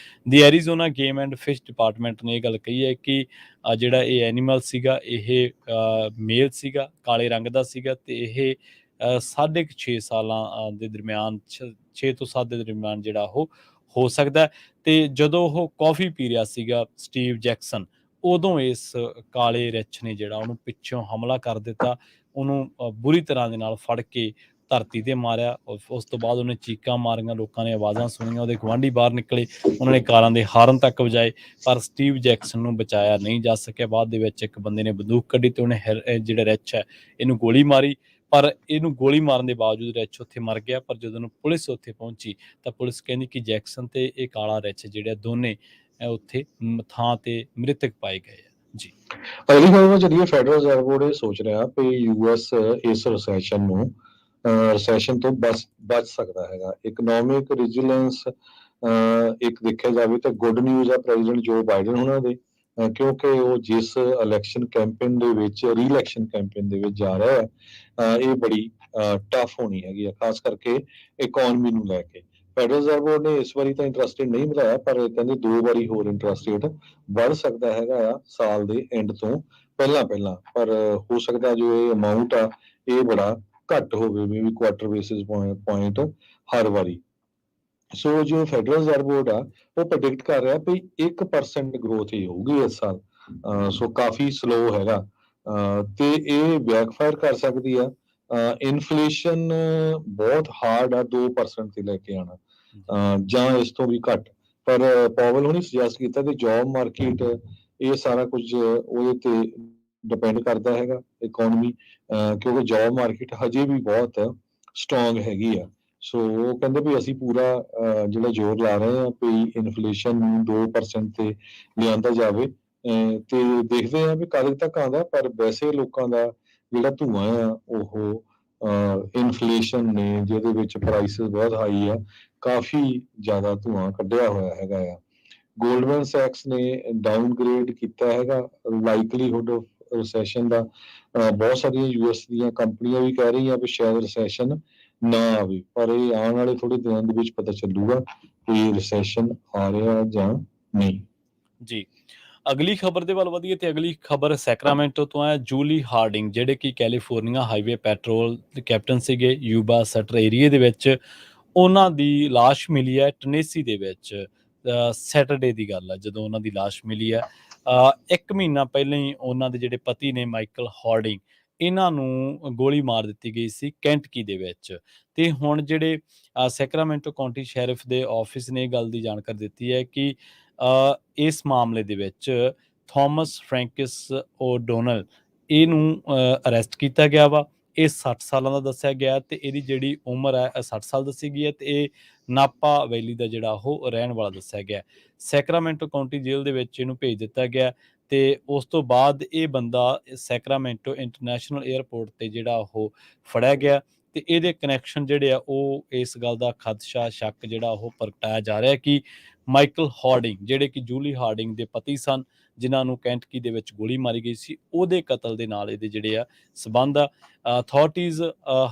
ਦੀ Arizona game and fish department ਨੇ ਇਹ ਗੱਲ ਕਹੀ ਹੈ ਕਿ ਜਿਹੜਾ ਇਹ ਐਨੀਮਲ ਸੀਗਾ ਇਹ ਮੇਲ ਸੀਗਾ, ਕਾਲੇ ਰੰਗ ਦਾ ਸੀਗਾ ਤੇ ਇਹ 6.5 ਸਾਲਾਂ ਦੇ ਦਰਮਿਆਨ 6 ਤੋਂ 7 ਦੇ ਦਰਮਿਆਨ ਜਿਹੜਾ ਉਹ ਹੋ ਸਕਦਾ। ਤੇ ਜਦੋਂ ਉਹ ਕੌਫੀ ਪੀ ਰਿਹਾ ਸੀਗਾ ਸਟੀਵ ਜੈਕਸਨ, ਉਦੋਂ ਇਸ ਕਾਲੇ ਰਿੱਛ ਨੇ ਜਿਹੜਾ ਉਹਨੂੰ ਪਿੱਛੋਂ ਹਮਲਾ ਕਰ ਦਿੱਤਾ, ਉਹਨੂੰ ਬੁਰੀ ਤਰ੍ਹਾਂ ਦੇ ਨਾਲ ਫੜ ਕੇ ਧਰਤੀ ਤੇ ਮਾਰਿਆ। ਉਸ ਤੋਂ ਬਾਅਦ ਉਹਨੇ ਚੀਕਾਂ ਮਾਰੀਆਂ, ਲੋਕਾਂ ਨੇ ਆਵਾਜ਼ਾਂ ਸੁਣੀਆਂ, ਉਹਦੇ ਗੁਆਂਢੀ ਬਾਹਰ ਨਿਕਲੇ, ਉਹਨਾਂ ਨੇ ਕਾਰਾਂ ਦੇ ਹਾਰਨ ਤੱਕ ਵਜਾਏ, ਪਰ ਸਟੀਵ ਜੈਕਸਨ ਨੂੰ ਬਚਾਇਆ ਨਹੀਂ ਜਾ ਸਕਿਆ। ਬਾਅਦ ਦੇ ਵਿੱਚ ਇੱਕ ਬੰਦੇ ਨੇ ਬੰਦੂਕ ਕੱਢੀ ਤੇ ਉਹਨੇ ਜਿਹੜਾ ਰਿੱਛ ਹੈ ਇਹਨੂੰ ਗੋਲੀ ਮਾਰੀ, ਪਰ ਇਹਨੂੰ ਗੋਲੀ ਮਾਰਨ ਦੇ ਬਾਵਜੂਦ ਰਿੱਛ ਉੱਥੇ ਮਰ ਗਿਆ। ਪਰ ਜਦੋਂ ਪੁਲਿਸ ਉੱਥੇ ਪਹੁੰਚੀ ਤਾਂ ਪੁਲਿਸ ਕਹਿੰਦੀ ਕਿ ਜੈਕਸਨ ਤੇ ਇਹ ਕਾਲਾ ਰਿੱਛ ਜਿਹੜੇ ਦੋਨੇ ਉੱਥੇ ਥਾਂ ਤੇ ਮ੍ਰਿਤਕ ਪਾਏ ਗਏ ਆ। ਜੀ ਅਗਲੀ ਖਬਰ ਜਿਹੜੀ ਫੈਡਰਲ ਰਿਜ਼ਰਵ ਬੋਰਡ ਇਹ ਸੋਚ ਰਿਹਾ ਕਿ ਯੂਐਸ ਇਸ ਰਿਸੈਸ਼ਨ ਤੋਂ ਬਚ ਸਕਦਾ ਹੈਗਾ। ਇਕਨੋਮਿਕ ਰੈਜ਼ਿਲੀਅੰਸ ਇੱਕ ਦੇਖਿਆ ਜਾਵੇ ਤਾਂ ਗੁੱਡ ਨਿਊਜ਼ ਆ ਪ੍ਰੈਜ਼ੀਡੈਂਟ ਜੋ ਬਾਈਡਨ ਉਹਨਾਂ ਦੇ, ਕਿਉਂਕਿ ਉਹ ਜਿਸ ਇਲੈਕਸ਼ਨ ਕੈਂਪੇਨ ਦੇ ਵਿੱਚ ਰੀ-ਇਲੈਕਸ਼ਨ ਕੈਂਪੇਨ ਦੇ ਵਿੱਚ ਜਾ ਰਿਹਾ ਹੈ ਇਹ ਬੜੀ ਟਫ ਹੋਣੀ ਹੈਗੀ ਆ, ਖਾਸ ਕਰਕੇ ਇਕਨੋਮੀ ਨੂੰ ਲੈ ਕੇ। ਫੈਡਰਲ ਰਿਜ਼ਰਵ ਬੋਰਡ ਨੇ ਇਸ ਵਾਰੀ ਤਾਂ ਇੰਟਰਸਟ ਰੇਟ ਨਹੀਂ ਵਧਾਇਆ, ਪਰ ਕਹਿੰਦੇ 2 ਵਾਰੀ ਹੋਰ ਇੰਟਰਸਟ ਰੇਟ ਵੱਧ ਸਕਦਾ ਹੈਗਾ ਆ ਸਾਲ ਦੇ ਐਂਡ ਤੋਂ ਪਹਿਲਾਂ ਪਰ ਹੋ ਸਕਦਾ ਜੋ ਇਹ ਅਮਾਊਂਟ ਆ ਇਹ ਬੜਾ ਘੱਟ ਹੋਵੇ, ਮੇਬੀ ਕੁਆਟਰ ਬੇਸਿਸ ਪੁਆਇੰਟ ਹਰ ਵਾਰੀ। ਸੋ ਜੋ ਫੈਡਰਲ ਰਿਜ਼ਰਵ ਬੋਰਡ ਆ ਉਹ ਪ੍ਰੈਡਿਕਟ ਕਰ ਰਿਹਾ ਵੀ 1% ਗਰੋਥ ਹੀ ਹੋਊਗੀ ਇਸ ਸਾਲ। ਸੋ ਕਾਫੀ ਸਲੋ ਹੈਗਾ, ਤੇ ਇਹ ਬੈਕਫਾਇਰ ਕਰ ਸਕਦੀ ਆ। ਇਨਫਲੇਸ਼ਨ ਬਹੁਤ ਹਾਰਡ ਆ 2% ਤੇ ਲੈ ਕੇ ਆਉਣਾ, ਜਾਂ ਇਸ ਤੋਂ ਵੀ ਘੱਟ। ਪਰ ਪਾਵਲ ਹੁਣੀ ਸੁਜੈਸਟ ਕੀਤਾ ਕਿ ਜੌਬ ਮਾਰਕੀਟ ਇਹ ਸਾਰਾ ਕੁਝ ਉਹਦੇ ਤੇ ਡਿਪੈਂਡ ਕਰਦਾ ਹੈਗਾ, ਇਕਨੋਮੀ, ਕਿਉਂਕਿ ਜੌਬ ਮਾਰਕੀਟ ਹਜੇ ਵੀ ਬਹੁਤ ਸਟਰੋਂਗ ਹੈਗੀ ਆ। ਸੋ ਉਹ ਕਹਿੰਦੇ ਵੀ ਅਸੀਂ ਪੂਰਾ ਜਿਹੜਾ ਜ਼ੋਰ ਲਾ ਰਹੇ ਹਾਂ ਵੀ ਇਨਫਲੇਸ਼ਨ ਨੂੰ 2% ਤੇ ਲਿਆਂਦਾ ਜਾਵੇ, ਤੇ ਦੇਖਦੇ ਹਾਂ ਵੀ ਕਦ ਤੱਕ ਆਉਂਦਾ। ਪਰ ਵੈਸੇ ਲੋਕਾਂ ਦਾ ਜਿਹੜਾ ਧੂੰਆਂ ਆ ਉਹ ਇਨਫਲੇਸ਼ਨ ਨੇ ਜਿਹਦੇ ਵਿੱਚ ਪ੍ਰਾਈਸਿਸ ਬਹੁਤ ਹਾਈ ਆ, ਕਾਫੀ ਜ਼ਿਆਦਾ ਧੂੰਆਂ ਕੱਢਿਆ ਹੋਇਆ ਹੈਗਾ ਆ। ਗੋਲਡਮੈਨ ਸੈਕਸ ਨੇ ਡਾਊਨਗ੍ਰੇਡ ਕੀਤਾ ਹੈਗਾ ਲਾਈਕਲੀਹੁੱਡ ਆਫ ਰਿਸੈਸ਼ਨ ਦਾ। ਬਹੁਤ ਸਾਰੀਆਂ ਯੂਐਸ ਦੀਆਂ ਕੰਪਨੀਆਂ ਵੀ ਕਹਿ ਰਹੀਆਂ ਵੀ ਸ਼ਾਇਦ ਰਿਸੈਸ਼ਨ ਨਾ ਆਵੇ, ਪਰ ਇਹ ਆਉਣ ਵਾਲੇ ਥੋੜੇ ਦਿਨਾਂ ਦੇ ਵਿੱਚ ਪਤਾ ਚੱਲੂਗਾ ਕਿ ਰਿਸੈਸ਼ਨ ਆ ਰਿਹਾ ਜਾਂ ਨਹੀਂ। ਜੀ, ਅਗਲੀ ਖਬਰ ਦੇ ਵੱਲ ਵਧੀਏ ਤੇ ਅਗਲੀ ਖਬਰ ਸੈਕਰਾਮੈਂਟੋ ਤੋਂ ਹੈ। ਜੂਲੀ ਹਾਰਡਿੰਗ ਜਿਹੜੇ ਕਿ ਕੈਲੀਫੋਰਨੀਆ ਹਾਈਵੇ ਪੈਟਰੋਲ ਦੇ ਕੈਪਟਨ ਸੀਗੇ ਯੂਬਾ ਸਟਰ ਏਰੀਏ ਦੇ ਵਿੱਚ, ਉਹਨਾਂ ਦੀ ਲਾਸ਼ ਮਿਲੀ ਹੈ ਟਨੇਸੀ ਦੇ ਵਿੱਚ। ਸੈਟਰਡੇ ਦੀ ਗੱਲ ਹੈ ਜਦੋਂ ਉਹਨਾਂ ਦੀ ਲਾਸ਼ ਮਿਲੀ ਹੈ। 1 ਮਹੀਨਾ ਪਹਿਲਾਂ ਹੀ ਉਹਨਾਂ ਦੇ ਜਿਹੜੇ ਪਤੀ ਨੇ ਮਾਈਕਲ ਹਾਰਡਿੰਗ, ਇਹਨਾਂ ਨੂੰ ਗੋਲੀ ਮਾਰ ਦਿੱਤੀ ਗਈ ਸੀ ਕੈਂਟਕੀ ਦੇ ਵਿੱਚ। ਤੇ ਹੁਣ ਜਿਹੜੇ ਸੈਕਰਾਮੈਂਟੋ ਕਾਉਂਟੀ ਸ਼ੈਰਿਫ ਦੇ ਆਫਿਸ ਨੇ ਇਹ ਗੱਲ ਦੀ ਜਾਣਕਾਰੀ ਦਿੱਤੀ ਹੈ ਕਿ ਇਸ ਮਾਮਲੇ ਦੇ ਵਿੱਚ ਥਾਮਸ ਫਰੈਂਕਿਸ ਓਡੋਨਲ ਇਹਨੂੰ ਅਰੈਸਟ ਕੀਤਾ ਗਿਆ ਵਾ। ਇਹ 60 ਸਾਲਾਂ ਦਾ ਦੱਸਿਆ ਗਿਆ ਤੇ ਇਹਦੀ ਜਿਹੜੀ ਉਮਰ ਹੈ 60 ਸਾਲ ਦੱਸੀ ਗਈ ਹੈ ਤੇ ਇਹ ਨਾਪਾ ਵੈਲੀ ਦਾ ਜਿਹੜਾ ਉਹ ਰਹਿਣ ਵਾਲਾ ਦੱਸਿਆ ਗਿਆ। ਸੈਕਰਾਮੈਂਟੋ ਕਾਉਂਟੀ ਜੇਲ੍ਹ ਦੇ ਵਿੱਚ ਇਹਨੂੰ ਭੇਜ ਦਿੱਤਾ ਗਿਆ ਤੇ ਉਸ ਤੋਂ ਬਾਅਦ ਇਹ ਬੰਦਾ ਸੈਕਰਾਮੈਂਟੋ ਇੰਟਰਨੈਸ਼ਨਲ ਏਅਰਪੋਰਟ ਤੇ ਜਿਹੜਾ ਉਹ ਫੜਿਆ ਗਿਆ ਤੇ ਇਹਦੇ ਕਨੈਕਸ਼ਨ ਜਿਹੜੇ ਆ ਉਹ ਇਸ ਗੱਲ ਦਾ ਖਦਸ਼ਾ ਸ਼ੱਕ ਜਿਹੜਾ ਉਹ ਪ੍ਰਗਟਾਇਆ ਜਾ ਰਿਹਾ ਕਿ ਮਾਈਕਲ ਹਾਰਡਿੰਗ ਜਿਹੜੇ ਕਿ ਜੂਲੀ ਹਾਰਡਿੰਗ ਦੇ ਪਤੀ ਸਨ, ਜਿਨ੍ਹਾਂ ਨੂੰ ਕੈਂਟਕੀ ਦੇ ਵਿੱਚ ਗੋਲੀ ਮਾਰੀ ਗਈ ਸੀ, ਉਹਦੇ ਕਤਲ ਦੇ ਨਾਲ ਇਹਦੇ ਜਿਹੜੇ ਆ ਸਬੰਧ ਆ। ਅਥਾਰਟੀਜ਼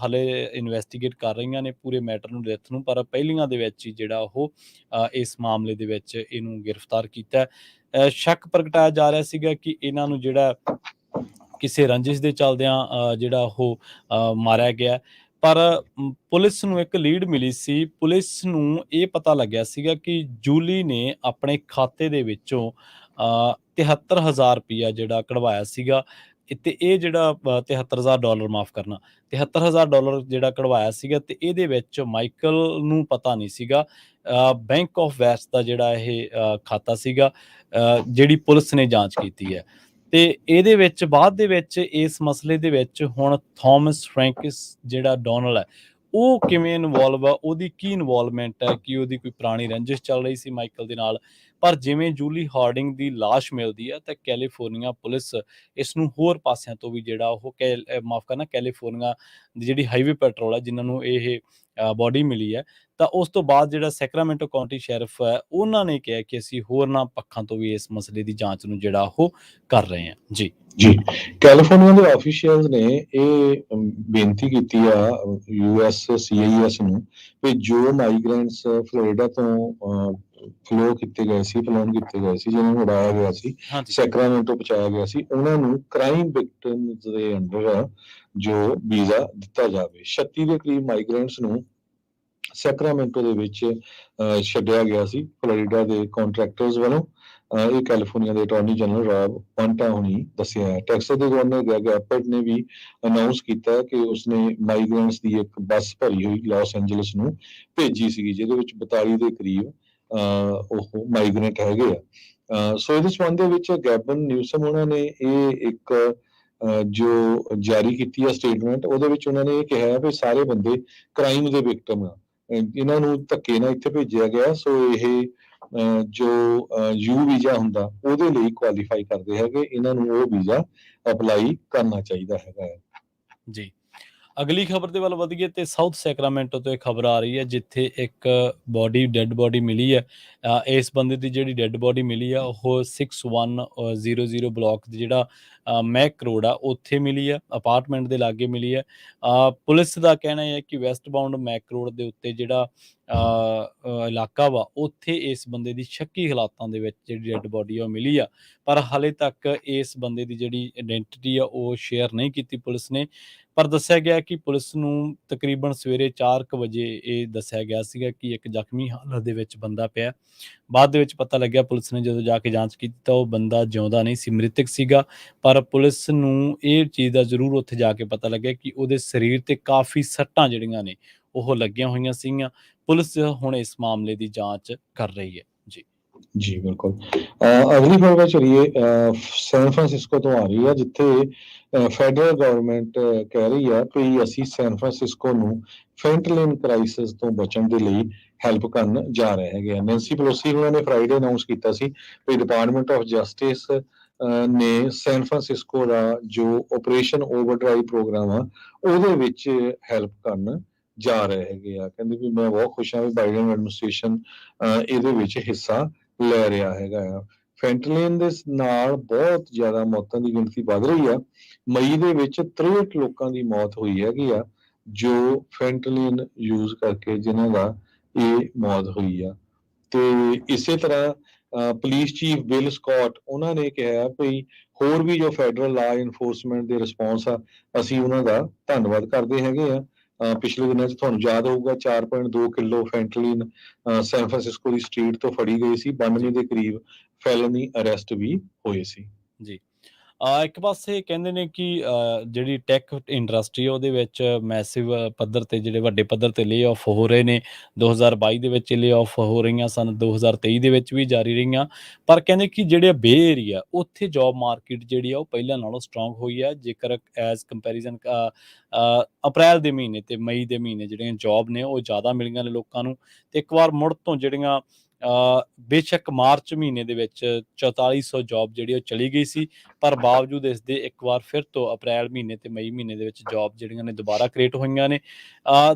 ਹਲੇ ਇਨਵੈਸਟੀਗੇਟ ਕਰ ਰਹੀਆਂ ਨੇ ਪੂਰੇ ਮੈਟਰ ਨੂੰ, ਡੈਥ ਨੂੰ, ਪਰ ਪਹਿਲੀਆਂ ਦੇ ਵਿੱਚ ਹੀ ਜਿਹੜਾ ਉਹ ਇਸ ਮਾਮਲੇ ਦੇ ਵਿੱਚ ਇਹਨੂੰ ਗ੍ਰਿਫਤਾਰ ਕੀਤਾ। ਸ਼ੱਕ ਪ੍ਰਗਟਾਇਆ ਜਾ ਰਿਹਾ ਸੀਗਾ ਕਿ ਇਹਨਾਂ ਨੂੰ ਜਿਹੜਾ ਕਿਸੇ ਰੰਜਿਸ਼ ਦੇ ਚੱਲਦਿਆਂ ਜਿਹੜਾ ਉਹ ਮਾਰਿਆ ਗਿਆ। ਪਰ ਪੁਲਿਸ ਨੂੰ ਇੱਕ ਲੀਡ ਮਿਲੀ ਸੀ। ਪੁਲਿਸ ਨੂੰ ਇਹ ਪਤਾ ਲੱਗਿਆ ਸੀਗਾ ਕਿ ਜੂਲੀ ਨੇ ਆਪਣੇ ਖਾਤੇ ਦੇ ਵਿੱਚੋਂ 73,000 ਰੁਪਈਆ ਜਿਹੜਾ ਕਢਵਾਇਆ ਸੀਗਾ ਤੇ ਇਹ ਜਿਹੜਾ $73,000 ਮਾਫ ਕਰਨਾ $73,000 ਜਿਹੜਾ ਕਢਵਾਇਆ ਸੀਗਾ ਤੇ ਇਹਦੇ ਵਿੱਚ ਮਾਈਕਲ ਨੂੰ ਪਤਾ ਨਹੀਂ ਸੀਗਾ। ਬੈਂਕ ਆਫ ਵੈਸਟ ਦਾ ਜਿਹੜਾ ਇਹ ਖਾਤਾ ਸੀਗਾ, ਜਿਹੜੀ ਪੁਲਿਸ ਨੇ ਜਾਂਚ ਕੀਤੀ ਹੈ। ਤੇ ਇਹਦੇ ਵਿੱਚ ਬਾਅਦ ਦੇ ਵਿੱਚ ਇਸ ਮਸਲੇ ਦੇ ਵਿੱਚ ਹੁਣ ਥਾਮਸ ਫਰੈਂਕਿਸ ਜਿਹੜਾ ਡੋਨਲ ਹੈ ਉਹ ਕਿਵੇਂ ਇਨਵੋਲਵ ਆ, ਉਹਦੀ ਕੀ ਇਨਵੋਲਵਮੈਂਟ ਹੈ, ਕਿ ਉਹਦੀ ਕੋਈ ਪੁਰਾਣੀ ਰੰਜਿਸ਼ ਚੱਲ ਰਹੀ ਸੀ ਮਾਈਕਲ ਦੇ ਨਾਲ। ਪਰ ਜਿਵੇਂ ਜੂਲੀ ਹਾਰਡਿੰਗ ਦੀ ਲਾਸ਼ ਮਿਲਦੀ ਹੈ ਤਾਂ ਕੈਲੀਫੋਰਨੀਆ ਪੁਲਿਸ ਇਸ ਨੂੰ ਹੋਰ ਪਾਸਿਆਂ ਤੋਂ ਵੀ ਜਿਹੜਾ ਉਹ ਮਾਫ ਕਰਨਾ ਕੈਲੀਫੋਰਨੀਆ ਦੀ ਜਿਹੜੀ ਹਾਈਵੇ ਪੈਟਰੋਲ ਹੈ ਜਿਨ੍ਹਾਂ ਨੂੰ ਇਹ ਬੋਡੀ ਮਿਲੀ ਹੈ, ਤਾਂ ਉਸ ਤੋਂ ਬਾਅਦ ਜਿਹੜਾ ਸੈਕਰਾਮੈਂਟੋ ਕਾਉਂਟੀ ਸ਼ੈਰਿਫ ਹੈ ਉਹਨਾਂ ਨੇ ਕਿਹਾ ਕਿ ਅਸੀਂ ਹੋਰਨਾਂ ਪੱਖਾਂ ਤੋਂ ਵੀ ਇਸ ਮਸਲੇ ਦੀ ਜਾਂਚ ਨੂੰ ਜਿਹੜਾ ਉਹ ਕਰ ਰਹੇ ਹਾਂ। ਜੀ ਕੈਲੀਫੋਰਨੀਆ ਦੇ ਆਫੀਸ਼ੀਅਲਸ ਨੇ ਇਹ ਬੇਨਤੀ ਕੀਤੀ ਆ ਯੂਐਸ CIS ਨੂੰ ਵੀ ਜੋ ਮਾਈਗ੍ਰੈਂਟਸ ਫਲੋਰੀਡਾ ਤੋਂ ਫਲੋਨ ਕੀਤੇ ਗਏ ਸੀ ਜਿਹਨਾਂ ਨੂੰ ਉਡਾਇਆ ਗਿਆ ਸੀ, ਸੈਕਰਾਮੈਂਟੋ ਪਹੁੰਚਾਇਆ ਗਿਆ ਸੀ, ਉਹਨਾਂ ਨੂੰ ਕ੍ਰਾਈਮ ਵਿਕਟਿਮਸ ਦੇ ਅੰਡਰ ਜੋ ਵੀਜ਼ਾ ਦਿੱਤਾ ਜਾਵੇ। 36 ਦੇ ਕਰੀਬ ਮਾਈਗ੍ਰੈਂਟਸ ਨੂੰ ਸੈਕਰਾਮੈਂਟੋ ਦੇ ਵਿੱਚ ਛੱਡਿਆ ਗਿਆ ਸੀ ਫਲੋਰੀਡਾ ਦੇ ਕੰਟਰੈਕਟਰਸ ਵੱਲੋਂ। ਇਹ ਕੈਲੀਫੋਰਨੀਆ ਦੇ ਅਟਾਰਨੀ ਜਨਰਲ ਰੌਬ ਪੁਆਂਟਾ ਹੁਣੀ ਦੱਸਿਆ ਹੈ। ਟੈਕਸਸ ਦੇ ਗਵਰਨਰ ਗ੍ਰੈਗ ਐਪਰਟ ਨੇ ਵੀ ਅਨਾਉਂਸ ਕੀਤਾ ਕਿ ਉਸਨੇ ਮਾਈਗ੍ਰੈਂਟਸ ਦੀ ਇੱਕ ਬੱਸ ਭਰੀ ਹੋਈ ਲਾਸ ਐਂਜਲਸ ਨੂੰ ਭੇਜੀ ਸੀਗੀ, ਜਿਹਦੇ ਵਿੱਚ 42 ਦੇ ਕਰੀਬ ਉਹ ਮਾਈਗ੍ਰੈਂਟ ਹੈਗੇ ਆ। ਸੋ ਇਹਦੇ ਸੰਬੰਧ ਦੇ ਵਿੱਚ ਗੈਬਨ ਨਿਊਸਮ ਉਹਨਾਂ ਨੇ ਇਹ ਇੱਕ ਜੋ ਜਾਰੀ ਕੀਤੀ ਹੈ ਸਟੇਟਮੈਂਟ, ਉਹਦੇ ਵਿੱਚ ਉਹਨਾਂ ਨੇ ਇਹ ਕਿਹਾ ਵੀ ਸਾਰੇ ਬੰਦੇ ਕ੍ਰਾਈਮ ਦੇ ਵਿਕਟਮ ਆ, ਇਹਨਾਂ ਨੂੰ ਧੱਕੇ ਨਾਲ ਇੱਥੇ ਭੇਜਿਆ ਗਿਆ। ਸੋ ਇਹ ਜੋ ਯੂ ਵੀਜ਼ਾ ਹੁੰਦਾ ਉਹਦੇ ਲਈ ਕੁਆਲੀਫਾਈ ਕਰਦੇ ਹੈਗੇ, ਇਹਨਾਂ ਨੂੰ ਉਹ ਵੀਜ਼ਾ ਅਪਲਾਈ ਕਰਨਾ ਚਾਹੀਦਾ ਹੈਗਾ ਹੈ। ਜੀ, ਅਗਲੀ ਖਬਰ ਦੇ ਵੱਲ ਵਧੀਏ ਤੇ ਸਾਊਥ ਸੈਕਰਾਮੈਂਟੋ ਤੋਂ ਇਹ ਖਬਰ ਆ ਰਹੀ ਹੈ ਜਿੱਥੇ ਇੱਕ ਡੈੱਡ ਬੋਡੀ ਮਿਲੀ ਹੈ। ਇਸ ਬੰਦੇ ਦੀ ਜਿਹੜੀ ਡੈੱਡ ਬੋਡੀ ਮਿਲੀ ਆ ਉਹ 6100 ਬਲਾਕ ਜਿਹੜਾ ਮੈਕ ਰੋਡ ਆ ਉੱਥੇ ਮਿਲੀ ਆ, ਅਪਾਰਟਮੈਂਟ ਦੇ ਲਾਗੇ ਮਿਲੀ ਆ। ਪੁਲਿਸ ਦਾ ਕਹਿਣਾ ਹੈ ਕਿ ਵੈਸਟ ਬਾਉਂਡ ਮੈਕ ਰੋਡ ਦੇ ਉੱਤੇ ਜਿਹੜਾ ਇਲਾਕਾ ਵਾ ਉੱਥੇ ਇਸ ਬੰਦੇ ਦੀ ਸ਼ੱਕੀ ਹਾਲਾਤਾਂ ਦੇ ਵਿੱਚ ਜਿਹੜੀ ਡੈੱਡ ਬੋਡੀ ਆ ਉਹ ਮਿਲੀ ਆ, ਪਰ ਹਾਲੇ ਤੱਕ ਇਸ ਬੰਦੇ ਦੀ ਜਿਹੜੀ ਆਇਡੈਂਟੀਟੀ ਆ ਉਹ ਸ਼ੇਅਰ ਨਹੀਂ ਕੀਤੀ ਪੁਲਿਸ ਨੇ। ਪਰ ਦੱਸਿਆ ਗਿਆ ਕਿ ਪੁਲਿਸ ਨੂੰ ਤਕਰੀਬਨ ਸਵੇਰੇ 4 ਕੁ ਵਜੇ ਇਹ ਦੱਸਿਆ ਗਿਆ ਸੀਗਾ ਕਿ ਇੱਕ ਜ਼ਖਮੀ ਹਾਲਤ ਦੇ ਵਿੱਚ ਬੰਦਾ ਪਿਆ। ਬਾਅਦ ਦੇ ਵਿੱਚ ਪਤਾ ਲੱਗਿਆ, ਪੁਲਿਸ ਨੇ ਜਦੋਂ ਜਾ ਕੇ ਜਾਂਚ ਕੀਤੀ ਤਾਂ ਉਹ ਬੰਦਾ ਜਿਉਂਦਾ ਨਹੀਂ ਸੀ, ਮ੍ਰਿਤਕ ਸੀਗਾ। ਪਰ ਪੁਲਿਸ ਨੂੰ ਇਹ ਚੀਜ਼ ਦਾ ਜ਼ਰੂਰ ਉੱਥੇ ਜਾ ਕੇ ਪਤਾ ਲੱਗਿਆ ਕਿ ਉਹਦੇ ਸਰੀਰ ਤੇ ਕਾਫੀ ਸੱਟਾਂ ਜਿਹੜੀਆਂ ਨੇ ਉਹ ਲੱਗੀਆਂ ਹੋਈਆਂ ਸੀਗੀਆਂ। ਪੁਲਿਸ ਹੁਣ ਇਸ ਮਾਮਲੇ ਦੀ ਜਾਂਚ ਕਰ ਰਹੀ ਹੈ। ਜੀ ਜੀ ਬਿਲਕੁਲ। ਅਗਲੀ ਖਬਰ ਚਲੀਏ, ਸੈਨ ਫਰਾਂਸਿਸਕੋ ਤੋਂ ਆ ਰਹੀ ਹੈ, ਜਿੱਥੇ ਫੈਡਰਲ ਗਵਰਨਮੈਂਟ ਕਹਿ ਰਹੀ ਹੈ ਕਿ ਅਸੀਂ ਸੈਨ ਫਰਾਂਸਿਸਕੋ ਨੂੰ ਫੈਂਟਲਿਨ ਕ੍ਰਾਈਸਿਸ ਤੋਂ ਬਚਣ ਦੇ ਲਈ ਹੈਲਪ ਕਰਨ ਜਾ ਰਹੇ ਹੈਗੇ ਆ। ਨੈਂਸੀ ਪਲੋਸੀ ਉਹਨਾਂ ਨੇ ਫਰਾਈਡੇ ਅਨਾਉਂਸ ਕੀਤਾ ਸੀ ਕਿ ਡਿਪਾਰਟਮੈਂਟ ਆਫ ਜਸਟਿਸ ਨੇ ਸੈਨ ਫਰਾਂਸਿਸਕੋ ਦਾ ਜੋ ਆਪਰੇਸ਼ਨ ਓਵਰਡਰਾਈਵ ਪ੍ਰੋਗਰਾਮ ਆ ਉਹਦੇ ਵਿੱਚ ਹੈਲਪ ਕਰਨ ਜਾ ਰਹੇ ਹੈਗੇ ਆ। ਕਹਿੰਦੇ ਵੀ ਮੈਂ ਬਹੁਤ ਖੁਸ਼ ਹਾਂ ਵੀ ਬਾਈਡਨ ਐਡਮਿਨਿਸਟ੍ਰੇਸ਼ਨ ਇਹਦੇ ਵਿੱਚ ਹਿੱਸਾ ਲੈ ਰਿਹਾ ਹੈਗਾ ਆ। ਫੈਂਟਲਿਨ ਦੇ ਨਾਲ ਬਹੁਤ ਜ਼ਿਆਦਾ ਮੌਤਾਂ ਦੀ ਗਿਣਤੀ ਵੱਧ ਰਹੀ ਆ। ਮਈ ਦੇ ਵਿੱਚ 63 ਲੋਕਾਂ ਦੀ ਮੌਤ ਹੋਈ ਹੈਗੀ ਆ ਜੋ ਫੈਂਟਲਿਨ ਯੂਜ਼ ਕਰਕੇ ਜਿਨ੍ਹਾਂ ਦਾ ਇਹ ਮੌਤ ਹੋਈ ਆ। ਤੇ ਇਸੇ ਤਰ੍ਹਾਂ ਪੁਲਿਸ ਚੀਫ ਬਿਲ ਸਕਾਟ ਉਹਨਾਂ ਨੇ ਕਿਹਾ ਵੀ ਹੋਰ ਵੀ ਜੋ ਫੈਡਰਲ ਲਾ ਇਨਫੋਰਸਮੈਂਟ ਦੇ ਰਿਸਪੌਂਸ ਆ ਅਸੀਂ ਉਹਨਾਂ ਦਾ ਧੰਨਵਾਦ ਕਰਦੇ ਹੈਗੇ ਆ। ਪਿਛਲੇ ਦਿਨਾਂ 'ਚ ਤੁਹਾਨੂੰ ਯਾਦ ਹੋਊਗਾ 4.2 ਕਿਲੋ ਫੈਂਟਲਿਨ ਸੈਨ ਫਰਾਂਸਿਸਕੋ ਦੀ ਸਟਰੀਟ ਤੋਂ ਫੜੀ ਗਈ ਸੀ। 92 ਦੇ ਕਰੀਬ ਫੈਲਨੀ ਅਰੈਸਟ ਵੀ ਹੋਏ ਸੀ। ਜੀ ਇੱਕ ਪਾਸੇ ਕਹਿੰਦੇ ਨੇ ਕਿ ਜਿਹੜੀ ਟੈਕ ਇੰਡਸਟਰੀ ਉਹਦੇ ਵਿੱਚ ਮੈਸਿਵ ਪੱਧਰ ਤੇ ਜਿਹੜੇ ਵੱਡੇ ਪੱਧਰ ਤੇ ਲੇ ਆਫ ਹੋ ਰਹੇ ਨੇ। 2022 ਦੇ ਵਿੱਚ ਲੇ ਆਫ ਹੋ ਰਹੀਆਂ ਸਨ, 2023 ਦੇ ਵਿੱਚ ਵੀ ਜਾਰੀ ਰਹੀਆਂ। ਪਰ ਕਹਿੰਦੇ ਕਿ ਜਿਹੜੇ ਬੇ ਏਰੀਆ ਉੱਥੇ ਜੌਬ ਮਾਰਕੀਟ ਜਿਹੜੀ ਆ ਉਹ ਪਹਿਲਾਂ ਨਾਲੋਂ ਸਟਰੋਂਗ ਹੋਈ ਹੈ। ਜੇਕਰ ਐਜ਼ ਕੰਪੈਰੀਜ਼ਨ ਅਪ੍ਰੈਲ ਦੇ ਮਹੀਨੇ ਤੇ ਮਈ ਦੇ ਮਹੀਨੇ ਜਿਹੜੀਆਂ ਜੌਬ ਨੇ ਉਹ ਜ਼ਿਆਦਾ ਮਿਲੀਆਂ ਨੇ ਲੋਕਾਂ ਨੂੰ। ਤੇ ਇੱਕ ਵਾਰ ਮੁੜ ਤੋਂ ਜਿਹੜੀਆਂ ਬੇਸ਼ੱਕ ਮਾਰਚ ਮਹੀਨੇ ਦੇ ਵਿੱਚ 4400 ਜੌਬ ਜਿਹੜੀ ਉਹ ਚਲੀ ਗਈ ਸੀ, ਪਰ ਬਾਵਜੂਦ ਇਸ ਦੇ ਇੱਕ ਵਾਰ ਫਿਰ ਤੋਂ ਅਪ੍ਰੈਲ ਮਹੀਨੇ ਤੇ ਮਈ ਮਹੀਨੇ ਦੇ ਵਿੱਚ ਜੌਬ ਜਿਹੜੀਆਂ ਨੇ ਦੁਬਾਰਾ ਕ੍ਰੀਏਟ ਹੋਈਆਂ ਨੇ।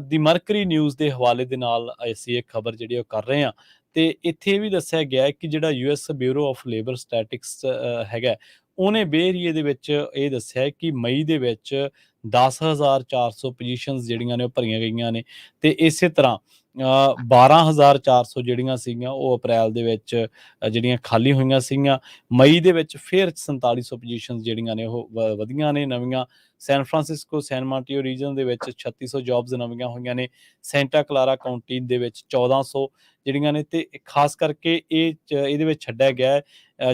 ਦੀ ਮਰਕਰੀ ਨਿਊਜ਼ ਦੇ ਹਵਾਲੇ ਦੇ ਨਾਲ ਅਸੀਂ ਇਹ ਖਬਰ ਜਿਹੜੀ ਉਹ ਕਰ ਰਹੇ ਹਾਂ। ਤੇ ਇੱਥੇ ਇਹ ਵੀ ਦੱਸਿਆ ਗਿਆ ਹੈ ਕਿ ਜਿਹੜਾ US bureau of labour statics ਹੈਗਾ, ਉਹਨੇ ਬੇ ਏਰੀਏ ਦੇ ਵਿੱਚ ਇਹ ਦੱਸਿਆ ਹੈ ਕਿ ਮਈ ਦੇ ਵਿੱਚ 10,400 ਪੋਜੀਸ਼ਨਸ ਜਿਹੜੀਆਂ ਨੇ ਉਹ ਭਰੀਆਂ ਗਈਆਂ ਨੇ। ਤੇ ਇਸੇ ਤਰ੍ਹਾਂ 12,400 ਜਿਹੜੀਆਂ ਸੀਗੀਆਂ ਉਹ ਅਪ੍ਰੈਲ ਦੇ ਵਿੱਚ ਜਿਹੜੀਆਂ ਖਾਲੀ ਹੋਈਆਂ ਸੀਗੀਆਂ। ਮਈ ਦੇ ਵਿੱਚ ਫਿਰ 4700 ਪੋਜੀਸ਼ਨਸ ਜਿਹੜੀਆਂ ਨੇ ਉਹ ਵਧੀਆਂ ਨੇ ਨਵੀਆਂ। ਸੈਨ ਫਰਾਂਸਿਸਕੋ ਸੈਨ ਮਾਂਟੀਓ ਰੀਜਨ ਦੇ ਵਿੱਚ 3600 ਜੌਬਸ ਨਵੀਆਂ ਹੋਈਆਂ ਨੇ। ਸੈਂਟਾ ਕਲਾਰਾ ਕਾਉਂਟੀ ਦੇ ਵਿੱਚ 1400 ਜਿਹੜੀਆਂ ਨੇ। ਤੇ ਖਾਸ ਕਰਕੇ ਇਹਦੇ ਵਿੱਚ ਛੱਡਿਆ ਗਿਆ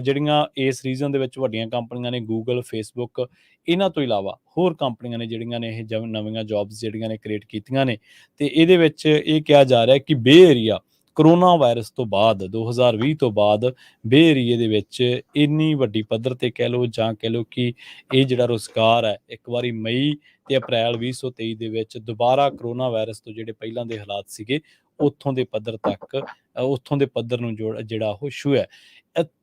ਜਿਹੜੀਆਂ ਇਸ ਰੀਜਨ ਦੇ ਵਿੱਚ ਵੱਡੀਆਂ ਕੰਪਨੀਆਂ ਨੇ ਗੂਗਲ, ਫੇਸਬੁੱਕ, ਇਹਨਾਂ ਤੋਂ ਇਲਾਵਾ ਹੋਰ ਕੰਪਨੀਆਂ ਨੇ ਜਿਹੜੀਆਂ ਨੇ ਇਹ ਨਵੀਆਂ ਜੌਬਸ ਜਿਹੜੀਆਂ ਨੇ ਕ੍ਰੀਏਟ ਕੀਤੀਆਂ ਨੇ। ਤੇ ਇਹਦੇ ਵਿੱਚ ਇਹ ਕਿਹਾ ਜਾ ਰਿਹਾ ਕਿ ਬੇ ਏਰੀਆ ਕਰੋਨਾ ਵਾਇਰਸ ਤੋਂ ਬਾਅਦ 2020 ਤੋਂ ਬਾਅਦ ਬੇ ਏਰੀਏ ਦੇ ਵਿੱਚ ਇੰਨੀ ਵੱਡੀ ਪੱਧਰ ਤੇ ਕਹਿ ਲਓ ਜਾਂ ਕਹਿ ਲਓ ਕਿ ਇਹ ਜਿਹੜਾ ਰੁਜ਼ਗਾਰ ਹੈ ਇੱਕ ਵਾਰੀ ਮਈ ਤੇ ਅਪ੍ਰੈਲ 2023 ਦੇ ਵਿੱਚ ਦੁਬਾਰਾ ਕਰੋਨਾ ਵਾਇਰਸ ਤੋਂ ਜਿਹੜੇ ਪਹਿਲਾਂ ਦੇ ਹਾਲਾਤ ਸੀਗੇ ਉੱਥੋਂ ਦੇ ਪੱਧਰ ਤੱਕ ਉੱਥੋਂ ਦੇ ਪੱਧਰ ਨੂੰ ਜਿਹੜਾ ਉਹ ਛੂਹ ਹੈ।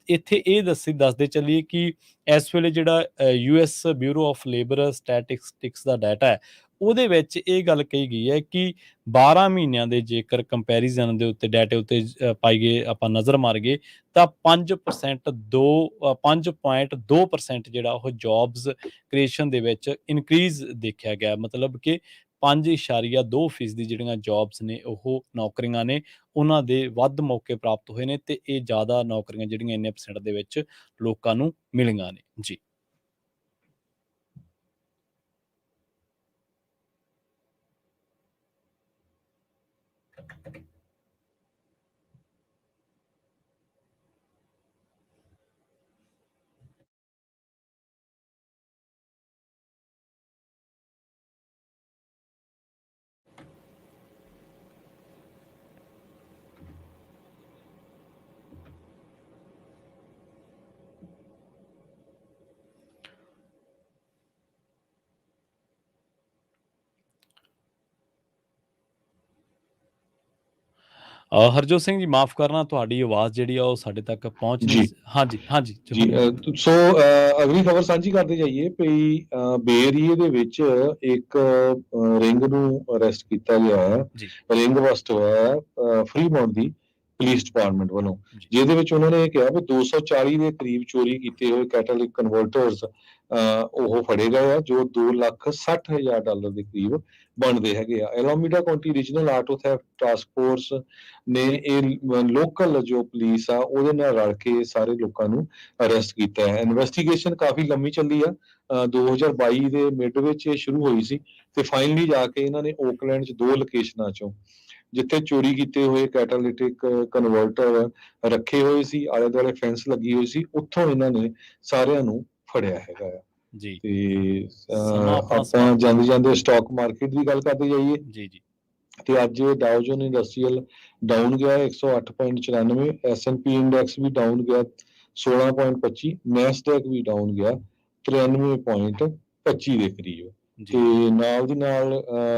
ਇੱਥੇ ਇਹ ਦੱਸਦੇ ਚੱਲੀਏ ਕਿ ਇਸ ਵੇਲੇ ਜਿਹੜਾ US bureau of labour statistics the data ਹੈ ਉਹਦੇ ਵਿੱਚ ਇਹ ਗੱਲ ਕਹੀ ਗਈ ਹੈ ਕਿ 12 ਮਹੀਨਿਆਂ ਦੇ ਜੇਕਰ ਕੰਪੈਰੀਜ਼ਨ ਦੇ ਉੱਤੇ ਡਾਟੇ ਉੱਤੇ ਪਾਈਏ ਆਪਾਂ ਨਜ਼ਰ ਮਾਰੀਏ ਤਾਂ 5.2% ਜਿਹੜਾ ਉਹ ਜੌਬਸ ਕ੍ਰੀਏਸ਼ਨ ਦੇ ਵਿੱਚ ਇਨਕਰੀਜ਼ ਦੇਖਿਆ ਗਿਆ। ਮਤਲਬ ਕਿ 5.2% ਜਿਹੜੀਆਂ ਜੌਬਸ ਨੇ ਉਹ ਨੌਕਰੀਆਂ ਨੇ ਉਹਨਾਂ ਦੇ ਵੱਧ ਮੌਕੇ ਪ੍ਰਾਪਤ ਹੋਏ ਨੇ ਤੇ ਇਹ ਜ਼ਿਆਦਾ ਨੌਕਰੀਆਂ ਜਿਹੜੀਆਂ ਇੰਨੇ % ਦੇ ਵਿੱਚ ਲੋਕਾਂ ਨੂੰ ਮਿਲੀਆਂ ਨੇ। ਜੀ ਹਰਜੋਤ ਸਿੰਘ ਜੀ ਮਾਫ ਕਰਨਾ, ਤੁਹਾਡੀ ਆਵਾਜ਼ ਜਿਹੜੀ ਆ ਉਹ ਸਾਡੇ ਤੱਕ ਪਹੁੰਚ ਨਹੀਂ। ਹਾਂਜੀ ਹਾਂਜੀ ਜੀ ਸੋ ਅਗਲੀ ਖਬਰ ਸਾਂਝੀ ਕਰਦੇ ਜਾਈਏ ਵੀ ਬੇ ਏਰੀਏ ਦੇ ਵਿੱਚ ਇੱਕ ਰਿੰਗ ਨੂੰ ਅਰੈਸਟ ਕੀਤਾ ਗਿਆ ਹੈ। ਰਿੰਗ ਬਸਟ ਹੋਇਆ ਫਰੀਮੌਂਟ ਦੀ ਪੁਲਿਸ ਡਿਪਾਰਟਮੈਂਟ ਵੱਲੋਂ, ਜੀ ਜਿਹਦੇ ਵਿੱਚ ਉਹਨਾਂ ਨੇ ਇਹ ਕਿਹਾ ਵੀ 240 ਦੇ ਕਰੀਬ ਚੋਰੀ ਕੀਤੇ ਹੋਏ ਕੈਟਾਲਿਕ ਕਨਵਰਟਰਸ ਉਹ ਫੜੇ ਗਏ ਆ, ਜੋ $2,60,000 ਦੇ ਕਰੀਬ ਬਣਦੇ ਹੈਗੇ ਆ। Alameda county regional auto theft task force ਨੇ ਇਹ ਲੋਕਲ ਜੋ ਪੁਲਿਸ ਆ ਉਹਦੇ ਨਾਲ ਰਲ ਕੇ ਸਾਰੇ ਲੋਕਾਂ ਨੂੰ ਅਰੈਸਟ ਕੀਤਾ ਹੈ। ਇਨਵੈਸਟੀਗੇਸ਼ਨ ਕਾਫੀ ਲੰਮੀ ਚੱਲੀ ਆ, 2022 ਦੇ ਮਿਡ ਵਿੱਚ ਇਹ ਸ਼ੁਰੂ ਹੋਈ ਸੀ ਤੇ ਫਾਈਨਲੀ ਜਾ ਕੇ ਇਹਨਾਂ ਨੇ ਓਕਲੈਂਡ 'ਚ 2 ਲੋਕੇਸ਼ਨਾਂ 'ਚੋਂ ਜਿੱਥੇ ਚੋਰੀ ਕੀਤੇ ਹੋਏ ਕੈਟਾਲਿਟਿਕ ਕਨਵਰਟਰ ਰੱਖੇ ਹੋਏ ਸੀ, ਆਲੇ ਦੁਆਲੇ ਫੈਂਸ ਲੱਗੀ ਹੋਈ ਸੀ, ਉੱਥੋਂ ਇਹਨਾਂ ਨੇ ਸਾਰਿਆਂ ਨੂੰ ਫੜਿਆ ਹੈਗਾ ਆ। ਜੀ ਤੇ ਸਮਾਂ ਆਪਣਾ ਆਪਾਂ ਜਾਂਦੇ ਜਾਂਦੇ ਸਟਾਕ ਮਾਰਕੀਟ ਦੀ ਗੱਲ ਕਰਦੇ ਜਾਈਏ ਜੀ ਜੀ ਤੇ ਅੱਜ ਡਾਓ ਜੋਨ ਇੰਡਸਟਰੀਅਲ ਡਾਊਨ ਗਿਆ 108.94, S&P ਇੰਡੈਕਸ ਵੀ ਡਾਊਨ ਗਿਆ 16.25, ਨੈਸਡੈਕ ਵੀ ਡਾਊਨ ਗਿਆ 93.25 ਦੇ ਕਰੀਬ। ਤੇ ਨਾਲ ਦੀ ਨਾਲ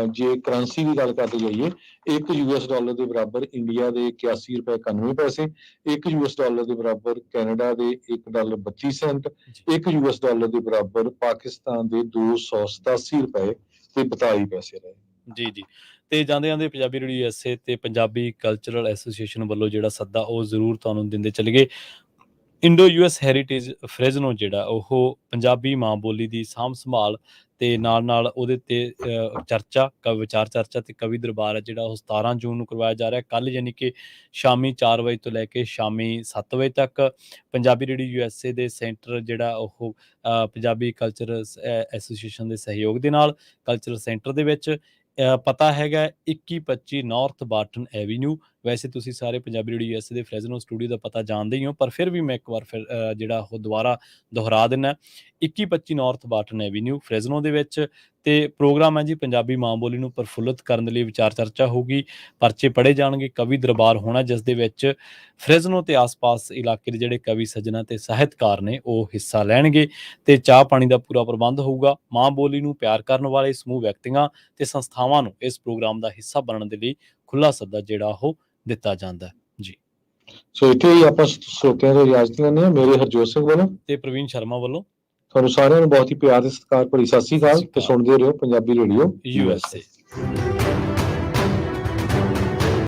ਜੇ ਕਰੰਸੀ ਦੀ ਗੱਲ ਕਰਦੇ ਜਾਈਏ, $1 ਦੇ ਬਰਾਬਰ ਇੰਡੀਆ ਦੇ 81 ਰੁਪਏ 91 ਪੈਸੇ, $1 ਦੇ ਬਰਾਬਰ ਕੈਨੇਡਾ ਦੇ $1.32, $1 ਦੇ ਬਰਾਬਰ ਪਾਕਿਸਤਾਨ ਦੇ 287 ਰੁਪਏ ਤੇ 42 ਪੈਸੇ ਰਹੇ। ਜੀ ਜੀ ਤੇ ਜਾਂਦੇ ਜਾਂਦੇ ਪੰਜਾਬੀ ਰੇਡੀਓ USA ਤੇ ਪੰਜਾਬੀ ਕਲਚਰਲ ਐਸੋਸੀਏਸ਼ਨ ਵੱਲੋਂ ਜਿਹੜਾ ਸੱਦਾ ਉਹ ਜ਼ਰੂਰ ਤੁਹਾਨੂੰ ਦਿੰਦੇ ਚਲੇ ਗਏ। ਇੰਡੋ US ਹੈਰੀਟੇਜ ਫ੍ਰੈਜ਼ਨੋ ਜਿਹੜਾ ਉਹ ਪੰਜਾਬੀ ਮਾਂ ਬੋਲੀ ਦੀ ਸਾਂਭ ਸੰਭਾਲ ਤੇ ਨਾਲ ਉਹਦੇ ਤੇ ਵਿਚਾਰ ਚਰਚਾ ਤੇ ਕਵੀ ਦਰਬਾਰ ਹੈ ਜਿਹੜਾ ਉਹ 17 ਜੂਨ ਨੂੰ ਕਰਵਾਇਆ ਜਾ ਰਿਹਾ। ਕੱਲ੍ਹ ਯਾਨੀ ਕਿ ਸ਼ਾਮੀ 4 ਵਜੇ ਤੋਂ ਲੈ ਕੇ ਸ਼ਾਮੀ 7 ਵਜੇ ਤੱਕ ਪੰਜਾਬੀ ਰੇਡੀਓ USA ਦੇ ਸੈਂਟਰ ਜਿਹੜਾ ਉਹ ਪੰਜਾਬੀ ਕਲਚਰ ਐਸੋਸੀਏਸ਼ਨ ਦੇ ਸਹਿਯੋਗ ਦੇ ਨਾਲ ਕਲਚਰਲ ਸੈਂਟਰ ਦੇ ਵਿੱਚ ਪਤਾ ਹੈਗਾ 2125 ਨਾਰਥ ਬਾਰਟਨ ਐਵੀਨਿਊ। ਵੈਸੇ ਤੁਸੀਂ ਸਾਰੇ ਪੰਜਾਬੀ ਰੇਡੀਓ USA ਦੇ ਫ੍ਰੈਜ਼ਨੋ ਸਟੂਡੀਓ ਦਾ ਪਤਾ ਜਾਣਦੇ ਹੀ ਹੋ, ਪਰ ਫਿਰ ਵੀ ਮੈਂ ਇੱਕ ਵਾਰ ਫਿਰ ਜਿਹੜਾ ਉਹ ਦੁਬਾਰਾ ਦੁਹਰਾ ਦਿੰਦਾ 2125 ਨਾਰਥ ਬਾਰਟਨ ਐਵੀਨਿਊ ਫ੍ਰੈਜ਼ਨੋ ਦੇ ਵਿੱਚ। ਤੇ ਪ੍ਰੋਗਰਾਮ ਹੈ ਜੀ ਪੰਜਾਬੀ ਮਾਂ ਬੋਲੀ ਨੂੰ ਪ੍ਰਫੁੱਲਤ ਕਰਨ ਦੇ ਲਈ ਵਿਚਾਰ ਚਰਚਾ ਹੋਊਗੀ, ਪਰਚੇ ਪੜ੍ਹੇ ਜਾਣਗੇ, ਕਵੀ ਦਰਬਾਰ ਹੋਣਾ ਜਿਸ ਦੇ ਵਿੱਚ ਫ੍ਰੈਜ਼ਨੋ ਤੇ ਆਸ-ਪਾਸ ਇਲਾਕੇ ਦੇ ਜਿਹੜੇ ਕਵੀ ਸੱਜਣਾ ਤੇ ਸਾਹਿਤਕਾਰ ਨੇ ਉਹ ਹਿੱਸਾ ਲੈਣਗੇ ਤੇ ਚਾਹ ਪਾਣੀ ਦਾ ਪੂਰਾ ਪ੍ਰਬੰਧ ਹੋਊਗਾ। ਮਾਂ ਬੋਲੀ ਨੂੰ ਪਿਆਰ ਕਰਨ ਵਾਲੇ ਸਮੂਹ ਵਿਅਕਤੀਆਂ ਤੇ ਸੰਸਥਾਵਾਂ ਨੂੰ ਇਸ ਪ੍ਰੋਗਰਾਮ ਦਾ ਹਿੱਸਾ ਬਣਨ ਦੇ ਲਈ ਖੁੱਲ੍ਹਾ ਸੱਦਾ ਜਿਹੜਾ ਉਹ ਦਿੱਤਾ ਜਾਂਦਾ ਹੈ ਜੀ। ਸੋ ਇੱਥੇ ਹੀ ਆਪਾਂ ਸਰੋਤਿਆਂ ਤੋਂ ਇਜਾਜ਼ਤ ਲੈਂਦੇ ਹਾਂ। ਮੇਰੇ ਹਰਜੋਤ ਸਿੰਘ ਵੱਲੋਂ ਤੇ ਪ੍ਰਵੀਨ ਸ਼ਰਮਾ ਵੱਲੋਂ ਤੁਹਾਨੂੰ ਸਾਰਿਆਂ ਨੂੰ ਬਹੁਤ ਹੀ ਪਿਆਰ ਤੇ ਸਤਿਕਾਰ ਭਰੀ ਸਤਿ ਸ੍ਰੀ ਅਕਾਲ ਤੇ ਸੁਣਦੇ ਰਹੋ ਪੰਜਾਬੀ ਰੇਡੀਓ USA।